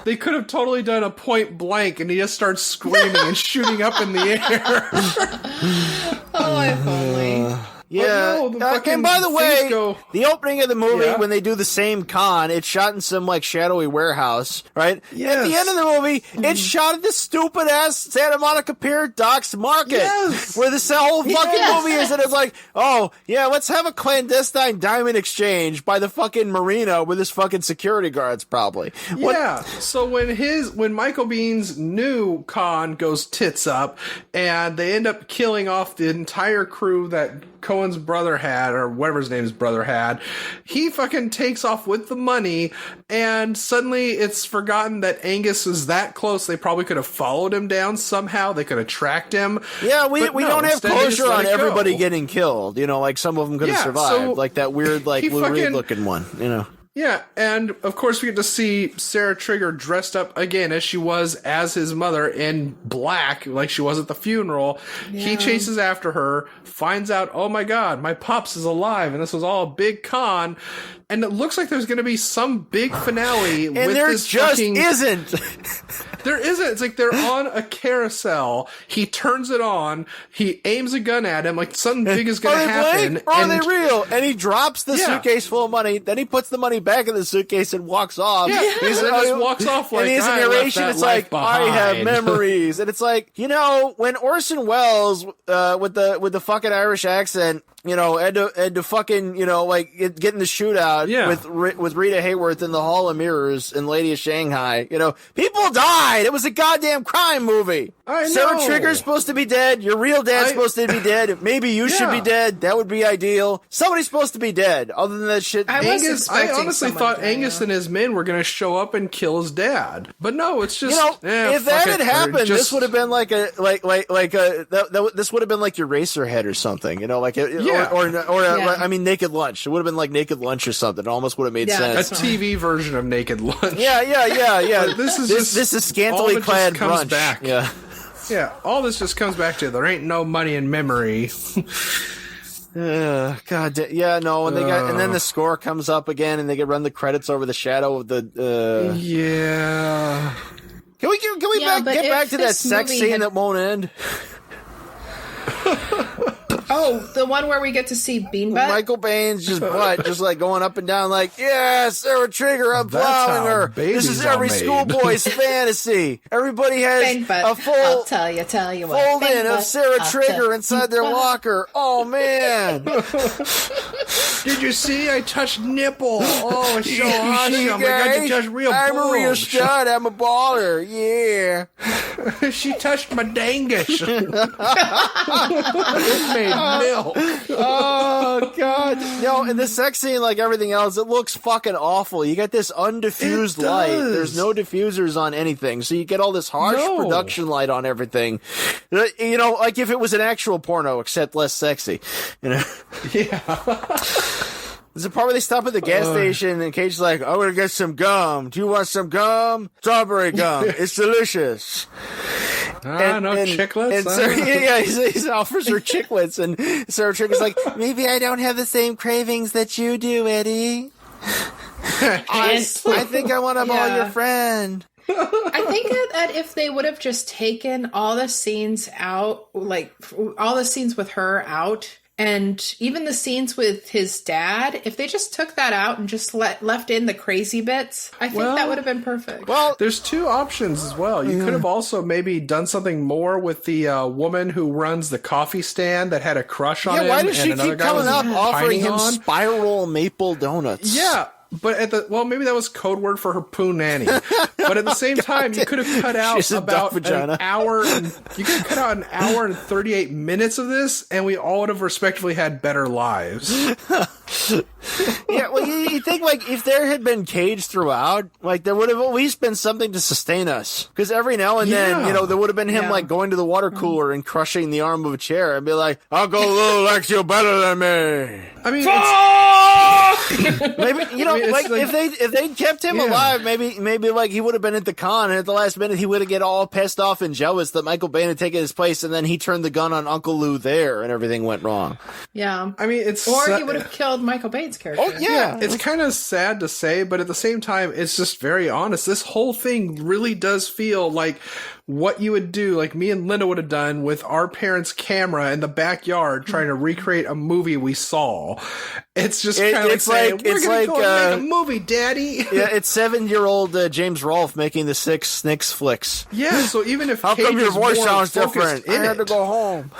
They could have totally done a point blank, and he just starts screaming and shooting up in the air. Uh, If only. Yeah, no, the fucking and by the way, things go- the opening of the movie, Yeah. when they do the same con, it's shot in some, like, shadowy warehouse, right? Yes. At the end of the movie, it's shot at this stupid-ass Santa Monica Pier Docks Market, Yes. where this whole fucking Yes. movie is, and it's like, oh, yeah, let's have a clandestine diamond exchange by the fucking marina with his fucking security guards, probably. What- Yeah. So when Michael Bihn's new con goes tits up, and they end up killing off the entire crew that Cohen's brother had, or whatever his name's brother had, he fucking takes off with the money, and suddenly it's forgotten that Angus was that close. They probably could have followed him down somehow. They could have tracked him. Yeah, we But no, don't have instead they just closure let on it go. everybody getting killed. You know, like some of them could have Yeah, survived. so like that weird, like, he Lou Reed fucking- looking one, you know. Yeah, and of course we get to see Sarah Trigger dressed up again as she was as his mother in black, like she was at the funeral. He chases after her, finds out, oh my god, my pops is alive, and this was all a big con. And it looks like there's going to be some big finale And with there this just fucking... isn't. There isn't. It's like they're on a carousel. He turns it on. He aims a gun at him. Like something big is going to happen. Blank, or are and they real? And he drops the Yeah. suitcase full of money. Then he puts the money back in the suitcase and walks off. Yeah, he just walks off like, and his "I left narration, that it's life like, I have behind." memories. And it's like, you know, when Orson Welles, with the fucking Irish accent, you know, had to fucking, you know, like get in the shootout Yeah. with Rita Hayworth in the Hall of Mirrors and Lady of Shanghai. You know, people died. It was a goddamn crime movie. I Sarah know. Trigger's supposed to be dead. Your real dad's supposed to be dead. Maybe you should be Yeah. dead. That would be ideal. Somebody's supposed to be dead. Other than that shit. I was Angus, I expecting honestly someone thought to die, Angus yeah. and his men were going to show up and kill his dad, but no, it's just You know, if that fuck had it. happened, They're this just- would have been like this would have been like your Eraserhead or something, you know, like Yeah. Yeah. I mean, Naked Lunch. It would have been like Naked Lunch or something. It almost would have made Yeah, a sense. TV version of Naked Lunch. Yeah. This is just- this is all scantily of it clad just comes brunch. back. Yeah. Yeah, all this just comes back to there ain't no money in memory. God, yeah, no, and then the score comes up again, and they can run the credits over the shadow of the. Yeah. Can we get back to that sex scene that won't end? Oh, the one where we get to see Beanbutt? Michael Baine's just butt, just like going up and down, like, yeah, Sarah Trigger, I'm plowing her. This is every schoolboy's fantasy. Everybody has a full, I'll tell you what. Fold in of Sarah Trigger inside their locker. Oh man! Did you see? I touched nipple. Oh, it's so awesome! I got to touch real. I'm a real stud. I'm a baller. Yeah. She touched my dangish. It made milk. Oh god. No, and the sex scene, like everything else, it looks fucking awful. You get this undiffused light. There's no diffusers on anything, so you get all this harsh production light on everything. You know, like if it was an actual porno, except less sexy. You know. Yeah. There's a part where they stop at the gas station and Cage's like, I'm gonna get some gum. Do you want some gum? Strawberry gum. It's delicious. Chiclets? And he offers her chiclets, and Sarah Trigger's like, maybe I don't have the same cravings that you do, Eddie. I think I want to ball your friend. I think that if they would have just taken all the scenes out, like all the scenes with her out, and even the scenes with his dad, if they just took that out and just left in the crazy bits, I think that would have been perfect. Well, there's two options as well. You could have also maybe done something more with the woman who runs the coffee stand that had a crush on him. Why does she keep coming up offering him on spiral maple donuts? Yeah. But maybe that was code word for her poo nanny. But at the same time, you could have cut out about an hour. You could have cut out an hour and 38 minutes of this, and we all would have respectively had better lives. Yeah, well, you think, like, if there had been Cage throughout, like, there would have at least been something to sustain us. Because every now and then, you know, there would have been him, like, going to the water cooler and crushing the arm of a chair and be like, I'll go little like you're better than me. I mean, maybe, you know, if they'd kept him alive, maybe, like, he would have been at the con, and at the last minute, he would have get all pissed off and jealous that Michael Bain had taken his place, and then he turned the gun on Uncle Lou there, and everything went wrong. Yeah. I mean, he would have killed Michael Bain's character. Oh, yeah. It's kind of sad to say, but at the same time, it's just very honest. This whole thing really does feel like what you would do, like me and Linda would have done with our parents' camera in the backyard trying to recreate a movie we saw. It's just kind of like saying, we're going to go and make a movie, Daddy. Yeah, it's 7-year-old James Rolfe making the 6 Snicks flicks. Yeah, so even if How Cage come your voice sounds different? I had to go home.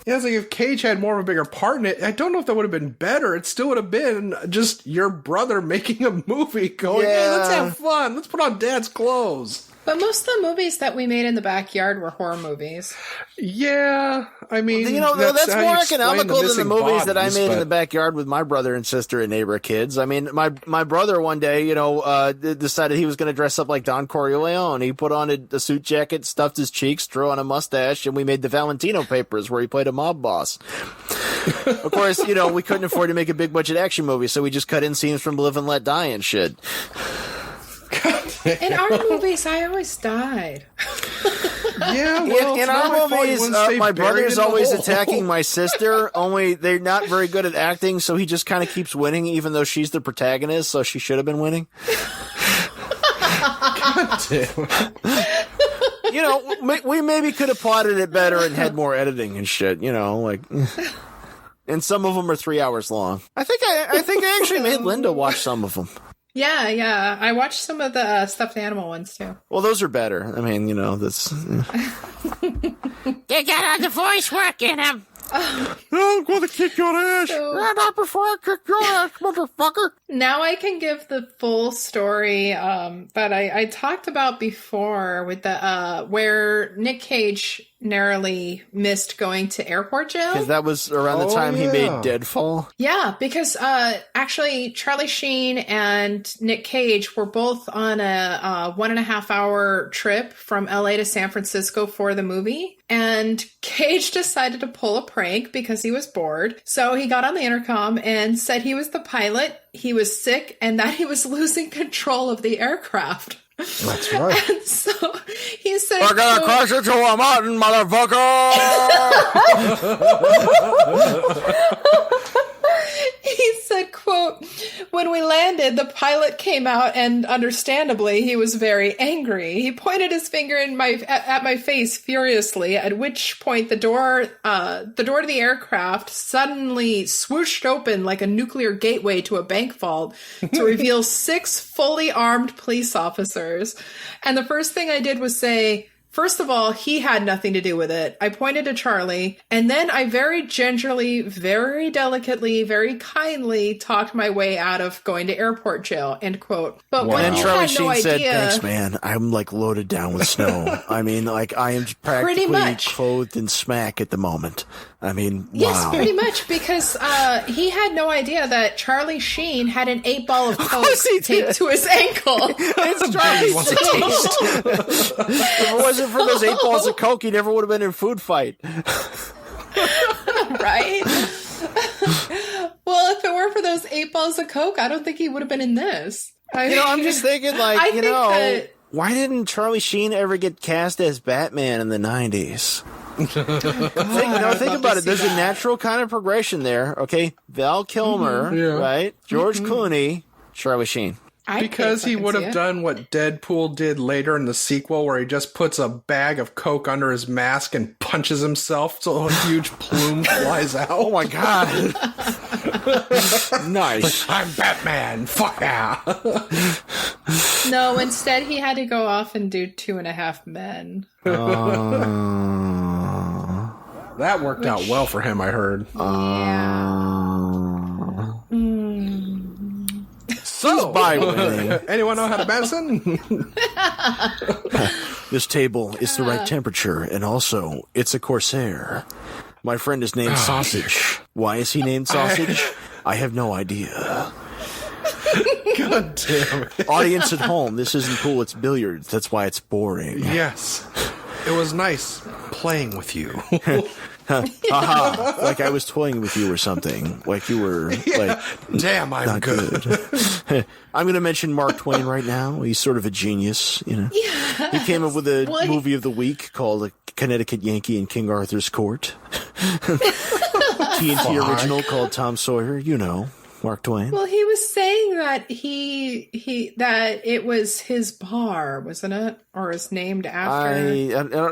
Yeah, it's like if Cage had more of a bigger part in it, I don't know if that would have been better. It still would have been just your brother making a movie going, hey, let's have fun. Let's put on Dad's clothes. But most of the movies that we made in the backyard were horror movies. Yeah, I mean, you know, that's more economical than the movies that I made in the backyard with my brother and sister and neighbor kids. I mean, my brother one day, you know, decided he was going to dress up like Don Corleone. He put on a suit jacket, stuffed his cheeks, drew on a mustache, and we made the Valentino Papers, where he played a mob boss. Of course, you know, we couldn't afford to make a big budget action movie, so we just cut in scenes from Live and Let Die and shit. In our movies, I always died. Yeah, well, in our movies, my brother's always attacking my sister, only they're not very good at acting, so he just kind of keeps winning, even though she's the protagonist, so she should have been winning. God damn. You know, we maybe could have plotted it better and had more editing and shit, you know, like... And some of them are 3 hours long. I think I actually made Linda watch some of them. Yeah. I watched some of the stuffed animal ones, too. Well, those are better. I mean, you know, that's... They got all the voice work in them. I'm going to kick your ass. Not before I kick your ass, motherfucker. Now I can give the full story that I talked about before with the where Nick Cage narrowly missed going to airport jail. Because that was around the time he made Deadfall. Yeah, because actually Charlie Sheen and Nick Cage were both on a 1.5 hour trip from LA to San Francisco for the movie. And Cage decided to pull a prank because he was bored. So he got on the intercom and said he was the pilot, he was sick, and that he was losing control of the aircraft. That's right. And so he said, We're gonna crush it to a mountain, motherfucker! he said, quote, when we landed, the pilot came out and understandably he was very angry. He pointed his finger at my face furiously, at which point the door to the aircraft suddenly swooshed open like a nuclear gateway to a bank vault to reveal 6 fully armed police officers. And the first thing I did was say, first of all, he had nothing to do with it. I pointed to Charlie, and then I very gingerly, very delicately, very kindly talked my way out of going to airport jail, end quote. But And when he Charlie had no Sheen said, idea... thanks, man. I'm like loaded down with snow. I mean, like I am practically clothed in smack at the moment. I mean, wow. Yes, pretty much, because he had no idea that Charlie Sheen had an 8-ball of coke taped to his ankle. It's Charlie Sheen. If it wasn't for those 8 balls of coke, he never would have been in Food Fight. Right? Well, if it weren't for those 8 balls of coke, I don't think he would have been in this. I'm just thinking, like, why didn't Charlie Sheen ever get cast as Batman in the 90s? Think about it. There's a natural kind of progression there. Okay, Val Kilmer, right? George Clooney, Charlie Sheen. Because he would have done what Deadpool did later in the sequel, where he just puts a bag of coke under his mask and punches himself so a huge plume flies out. Oh my god! Nice. I'm Batman. Fuck yeah. No, instead he had to go off and do 2.5 Men. That worked out well for him, I heard. So, anyone know how to medicine? This table is the right temperature, and also, it's a Corsair. My friend is named Sausage. Why is he named Sausage? I have no idea. God damn it. Audience at home, this isn't pool, it's billiards. That's why it's boring. Yes. It was nice playing with you. Haha, like I was toying with you or something. Like you were, like, damn, I'm not good. I'm going to mention Mark Twain right now. He's sort of a genius, you know. Yes. He came up with a movie of the week called Connecticut Yankee in King Arthur's Court. TNT original called Tom Sawyer, you know. Mark Twain. Well, he was saying that that it was his bar, wasn't it? Or is named after.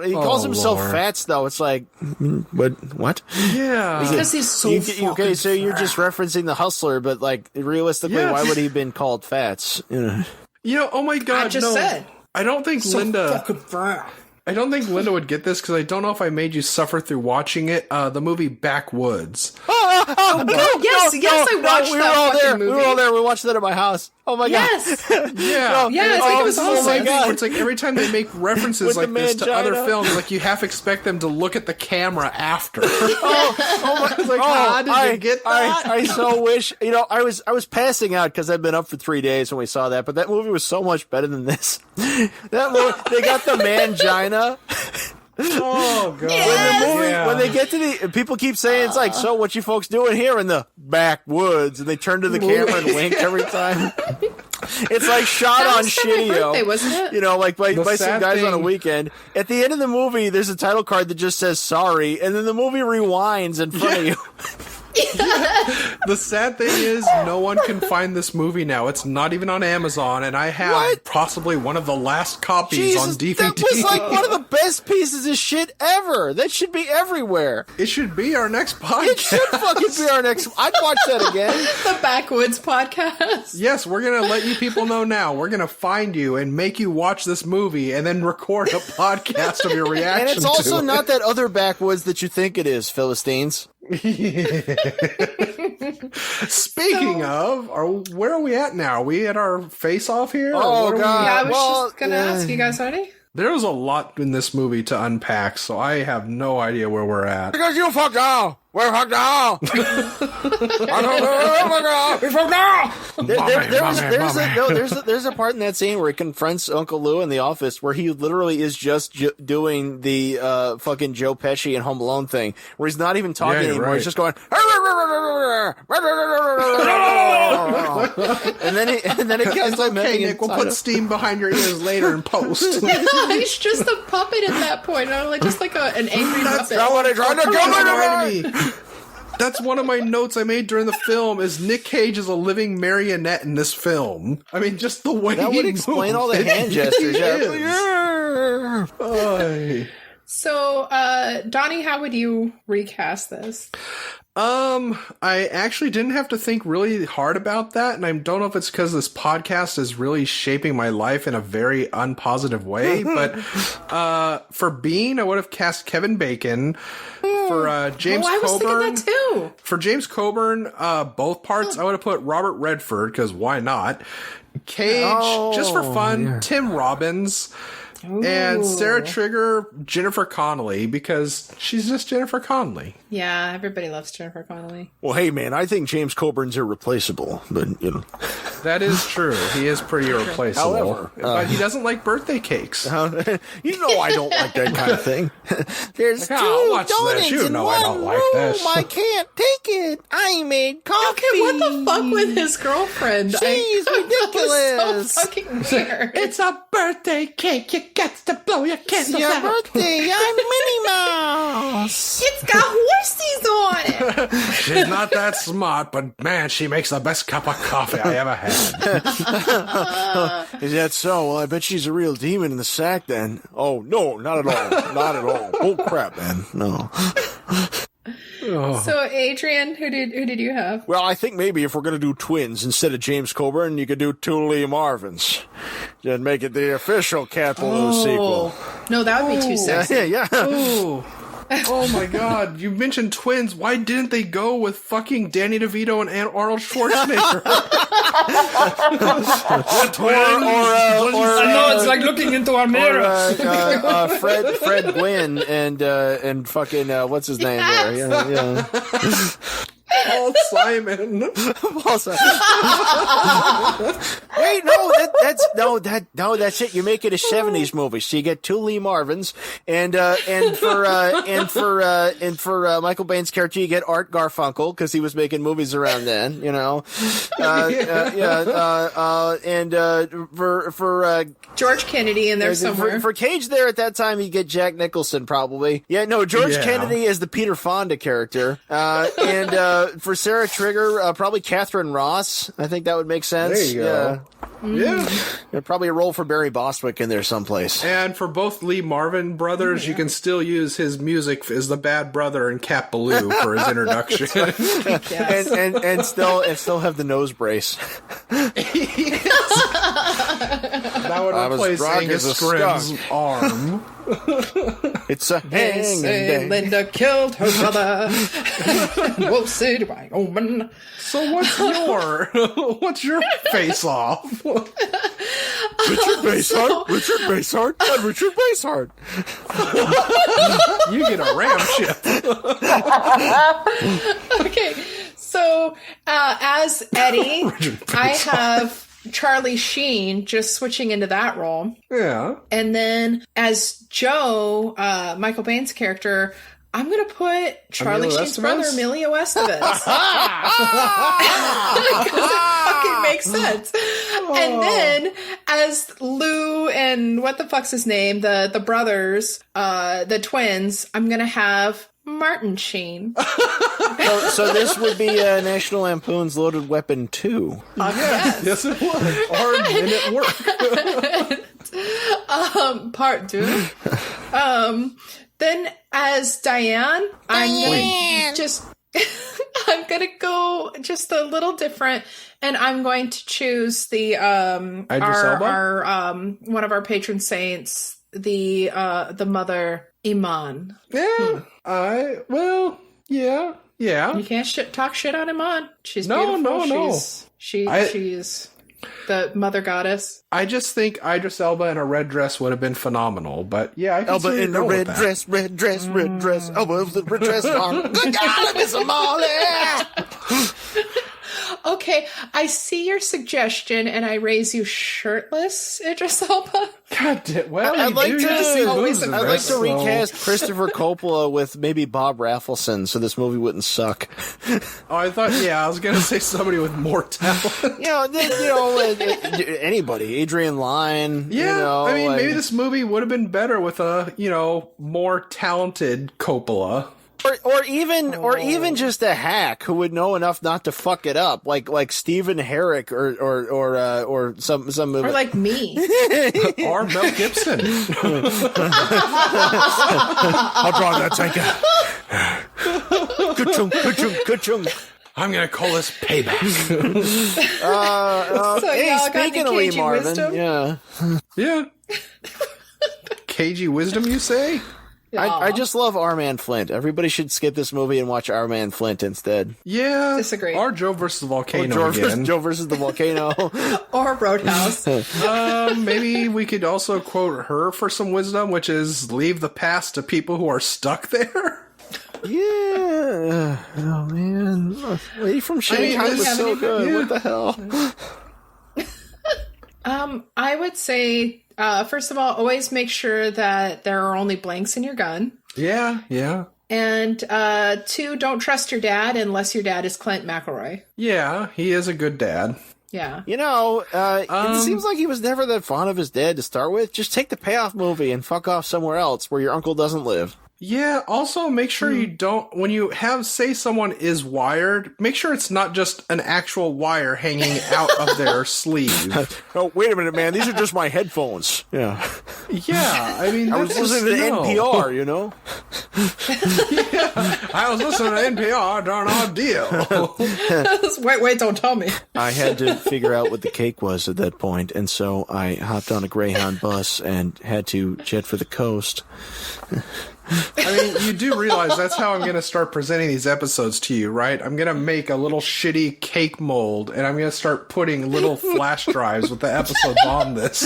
He calls himself Fats, though. It's like, what? Yeah, because he's so okay. So you're just referencing The Hustler, but like realistically, why would he have been called Fats? You know, oh my god! I just said. I don't think so Linda. Fucking fat. I don't think Linda would get this because I don't know if I made you suffer through watching it. The movie Backwoods. Yes, I watched that movie. We were all there. We watched that at my house. Oh my god. Yeah. It was awesome. Oh my god. It's like every time they make references like this to other films, like you half expect them to look at the camera after. How did you get that? I so wish, I was passing out because I'd been up for 3 days when we saw that, but that movie was so much better than this. That movie, they got the mangina. Oh god! When they get to the, people keep saying it's like, so what you folks doing here in the backwoods? And they turn to the camera and wink every time. It's like shot on Shitty-O. Birthday, wasn't it? Like by some guys on a weekend. At the end of the movie, there's a title card that just says sorry, and then the movie rewinds in front of you. The sad thing is, no one can find this movie now. It's not even on Amazon, and I have possibly one of the last copies on DVD. That was like one of the best pieces of shit ever. That should be everywhere. It should be our next podcast. It should fucking be our next. I'd watch that again. The Backwoods podcast. Yes, we're gonna let you people know now. We're gonna find you and make you watch this movie, and then record a podcast of your reaction. And it's also not that other backwoods that you think it is, Philistines. Speaking of, where are we at now? Are we at our face-off here? Oh, God. Yeah, I was just going to ask you guys ready? There was a lot in this movie to unpack, so I have no idea where we're at. Because you fucked off. We're hooked now. There's a part in that scene where he confronts Uncle Lou in the office where he literally is just doing the fucking Joe Pesci and Home Alone thing, where he's not even talking anymore. Right. He's just going. and then it gets like, okay, Nick, we'll put steam behind your ears later in post. He's just a puppet at that point. Just like an angry puppet. Somebody trying to kill me. That's one of my notes I made during the film is Nick Cage is a living marionette in this film. I mean, just the way that would explain all the hand gestures. So, Donnie, how would you recast this? I actually didn't have to think really hard about that, and I don't know if it's because this podcast is really shaping my life in a very unpositive way, but for Bean, I would have cast Kevin Bacon. For James I was Coburn, thinking that too. For James Coburn, both parts, I would have put Robert Redford, because why not? Cage, just for fun, yeah. Tim Robbins. Ooh. And Sarah Trigger, Jennifer Connelly, because she's just Jennifer Connelly. Yeah, everybody loves Jennifer Connelly. Well, hey, man, I think James Coburn's irreplaceable, but, you know. That is true. He is pretty irreplaceable. However, but he doesn't like birthday cakes. You know I don't like that kind of thing. There's like, two donuts you in know one I don't like this. room. I can't take it. I made coffee. Okay, what the fuck with his girlfriend? She's ridiculous. So fucking weird. It's a birthday cake. You got to blow your candles out. It's your out. birthday. I'm Minnie Mouse. It's got horses on it. She's not that smart, but man, she makes the best cup of coffee I ever had. Is that so? Well, I bet she's a real demon in the sack then. Oh, no, not at all. Not at all. Oh, crap, man. No. So, Adrian, who did you have? Well, I think maybe if we're going to do twins instead of James Coburn, you could do two Lee Marvins. And make it the official Cat Baloo sequel. No, that would be too sexy. Yeah. Ooh. Oh my god, you mentioned twins. Why didn't they go with fucking Danny DeVito and Arnold Schwarzenegger? I know, it's like looking into a mirror. Fred Gwynn and fucking, what's his name there? Yeah. Paul Simon. Wait, that's it. You make it a 70s movie. So you get two Lee Marvins, and for Michael Baine's character, you get Art Garfunkel because he was making movies around then. You know, for George Kennedy in there somewhere. For Cage there at that time, you get Jack Nicholson probably. Yeah, no, George Kennedy is the Peter Fonda character, and for Sarah Trigger, probably Catherine Ross. I think that would make sense. There you go. Yeah. Probably a role for Barry Bostwick in there someplace. And for both Lee Marvin brothers, you can still use his music as the bad brother in Cat Baloo for his introduction. Yes. and still have the nose brace. That would replace Angus Scrimm's arm. It's a hanging day. Linda killed her brother. Wolf City, Wyoming. So what's your face off? Richard Basehart, and Richard Basehart. You get a ram ship. Okay, so as Eddie, I have Charlie Sheen, just switching into that role. Yeah. And then as Joe, Michael Baine's character, I'm going to put Charlie Sheen's brother, Emilio Estevez. Because it fucking makes sense. Oh. And then as Lou and what the fuck's his name? The brothers, the twins, I'm going to have Martin Sheen. So this would be National Lampoon's Loaded Weapon 2. Yes, it would. Or Men at Work. Part 2. Then as Diane, I'm gonna go just a little different, and I'm going to choose the our one of our patron saints, the mother Iman. Yeah. Yeah. You can't talk shit on Iman. She's beautiful. No. She's the mother goddess. I just think Idris Elba in a red dress would have been phenomenal. But yeah, I can Elba see in the red dress, red dress, red dress. Elba with the red dress on. Good God, Miss Molly! Okay, I see your suggestion, and I raise you shirtless, Idris Elba. God damn. Well, I'd like to to recast Christopher Coppola with maybe Bob Raffleson, so this movie wouldn't suck. Oh, I was gonna say somebody with more talent. Anybody, Adrian Lyne. Yeah, I mean, maybe this movie would have been better with a more talented Coppola. Or even just a hack who would know enough not to fuck it up, like Stephen Herrick or some or like me or Mel Gibson. I'll drive that tanker. Good chung. I'm gonna call this payback. So Hey, y'all got speaking any of Lee cagey Marvin, wisdom? Yeah. Cagey wisdom, you say? I just love Our Man Flint. Everybody should skip this movie and watch Our Man Flint instead. Yeah. Disagree. Or Joe versus the Volcano again. Joe versus the Volcano. Or Roadhouse. Maybe we could also quote her for some wisdom, which is leave the past to people who are stuck there. Yeah. Oh, man. Lady from Shanghai was so good. Yeah. What the hell? I would say, first of all, always make sure that there are only blanks in your gun. Yeah. And 2, don't trust your dad unless your dad is Clint McElroy. Yeah, he is a good dad. Yeah. It seems like he was never that fond of his dad to start with. Just take the payoff movie and fuck off somewhere else where your uncle doesn't live. Yeah, also make sure you don't, when you say someone is wired, make sure it's not just an actual wire hanging out of their sleeve. Oh, wait a minute, man. These are just my headphones. Yeah. Yeah, I mean, I was listening to NPR, Yeah, I was listening to NPR during our deal. Wait, don't tell me. I had to figure out what the cake was at that point, and so I hopped on a Greyhound bus and had to jet for the coast. I mean, you do realize that's how I'm going to start presenting these episodes to you, right? I'm going to make a little shitty cake mold, and I'm going to start putting little flash drives with the episodes on this.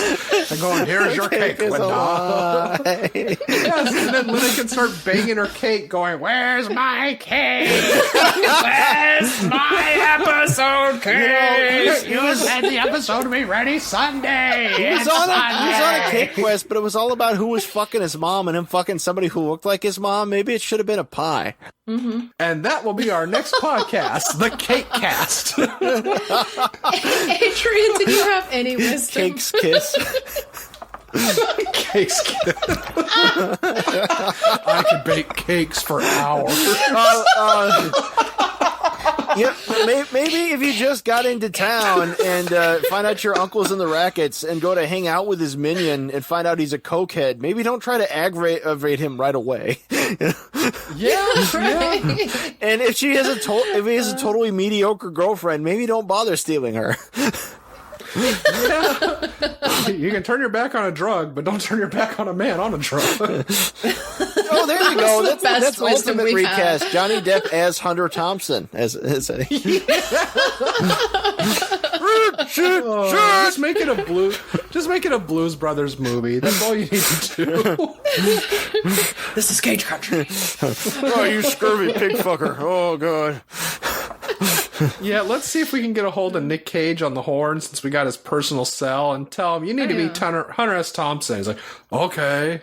And going, here's your cake, Linda. Yes, and then Linda can start banging her cake, going, where's my cake? Where's my episode cake? You said the episode would be ready Sunday. He was on a cake quest, but it was all about who was fucking his mom and him fucking somebody who looked like his mom. Maybe it should have been a pie. Mm-hmm. And that will be our next podcast, the Cake Cast. Adrian, did you have any wisdom? Cake's kiss. Cakes. I could bake cakes for hours. Yeah, maybe if you just got into town and find out your uncle's in the rackets and go to hang out with his minion and find out he's a cokehead, maybe don't try to aggravate him right away. Yeah. And if he has a totally mediocre girlfriend, maybe don't bother stealing her. Yeah. You can turn your back on a drug, but don't turn your back on a man on a drug. Oh, there you go. That's ultimate recast. Had. Johnny Depp as Hunter Thompson as a Just make it a Blues Brothers movie. That's all you need to do. This is Cage Country. Oh, you scurvy pig fucker. Oh, God. Yeah, let's see if we can get a hold of Nick Cage on the horn since we got his personal cell and tell him you need to be Hunter S. Thompson. He's like, okay.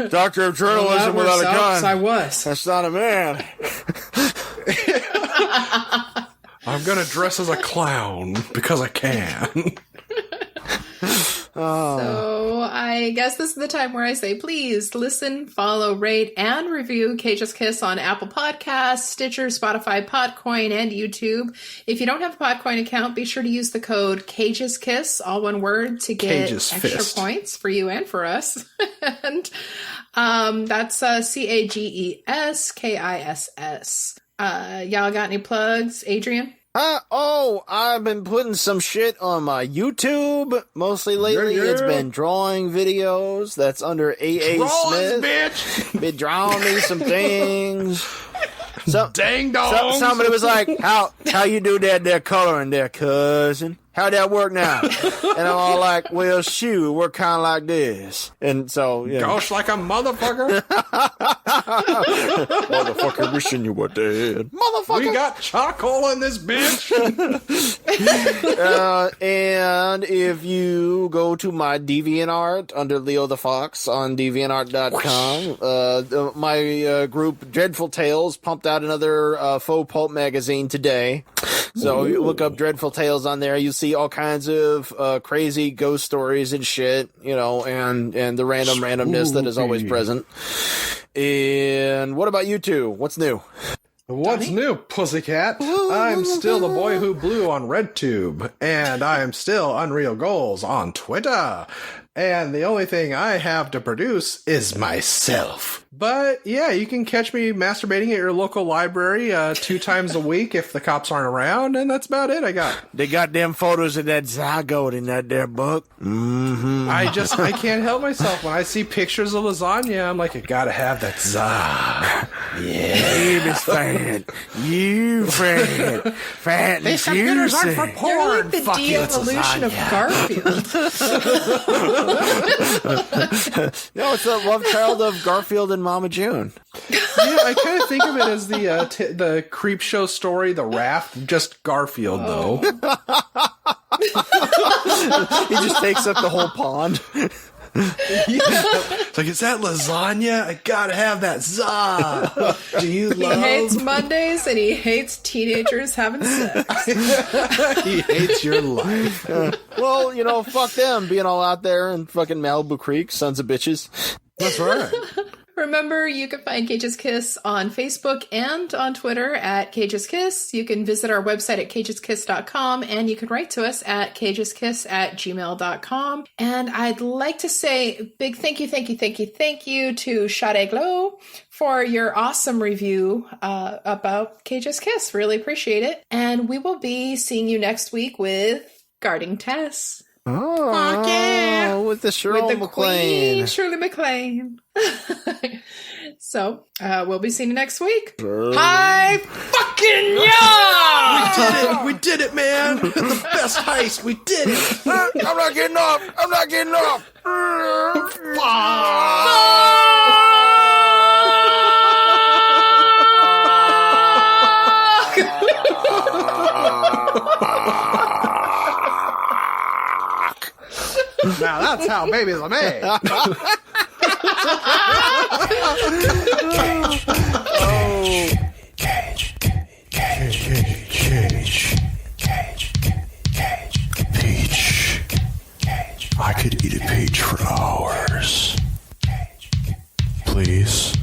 Doctor of journalism without a gun. I was. That's not a man. I'm gonna dress as a clown because I can. So I guess this is the time where I say, please listen, follow, rate, and review Cage's Kiss on Apple Podcasts, Stitcher, Spotify, Podcoin, and YouTube. If you don't have a Podcoin account, be sure to use the code Cage's Kiss, all one word, to get Cage's extra Fist. Points for you and for us. And that's CAGESKISS. Y'all got any plugs, Adrian? I've been putting some shit on my YouTube. Mostly lately, It's been drawing videos. That's under A.A. Smith. Bitch. Been drawing me some things. Dang dong. Somebody was like, how you do that there coloring there, cousin? How'd that work now? And I'm all like, well, shoot, we're kind of like this. And so, yeah. Gosh, like a motherfucker. Motherfucker, wishing you were dead. Motherfucker. We got charcoal in this bitch. And if you go to my DeviantArt under Leo the Fox on DeviantArt.com, my group Dreadful Tales pumped out another faux pulp magazine today. So you look up Dreadful Tales on there, you see all kinds of crazy ghost stories and shit, you know, and the randomness that is always present. And what about you two? What's new? What's new, pussycat? I'm still the boy who blew on RedTube, and I am still Unreal Goals on Twitter. And the only thing I have to produce is myself. But yeah, you can catch me masturbating at your local library 2 times a week if the cops aren't around, and that's about it I got. They got them photos of that zygote in that there book. Mm-hmm. I can't help myself. When I see pictures of lasagna, I'm like, I gotta have that za. Yeah, Miss Fat. You fat. Fat and These computers aren't for juicy. porn. You're like the Fuck you, it's de-evolution of lasagna. Garfield. No, it's the love child of Garfield and Mama June. Yeah, I kind of think of it as the creep show story, The Raft, just Garfield, though. He just takes up the whole pond. It's like, is that lasagna? I gotta have that za. Do you He love? hates Mondays and he hates teenagers having sex. He hates your life. Well, you know, fuck them being all out there in fucking Malibu Creek, sons of bitches. That's right. Remember, you can find Cage's Kiss on Facebook and on Twitter at Cage's Kiss. You can visit our website at cageskiss.com, and you can write to us at cageskiss@gmail.com. And I'd like to say a big thank you to Sade Glow for your awesome review about Cage's Kiss. Really appreciate it. And we will be seeing you next week with Guarding Tess. Oh, Fuck yeah. with the Shirley With the MacLaine. Queen, Shirley MacLaine. So, we'll be seeing you next week. Hi fucking yeah! We did it, man! The best heist. We did it. I'm not getting up. Now that's how babies are made. Peach. I could eat a peach for hours. Please.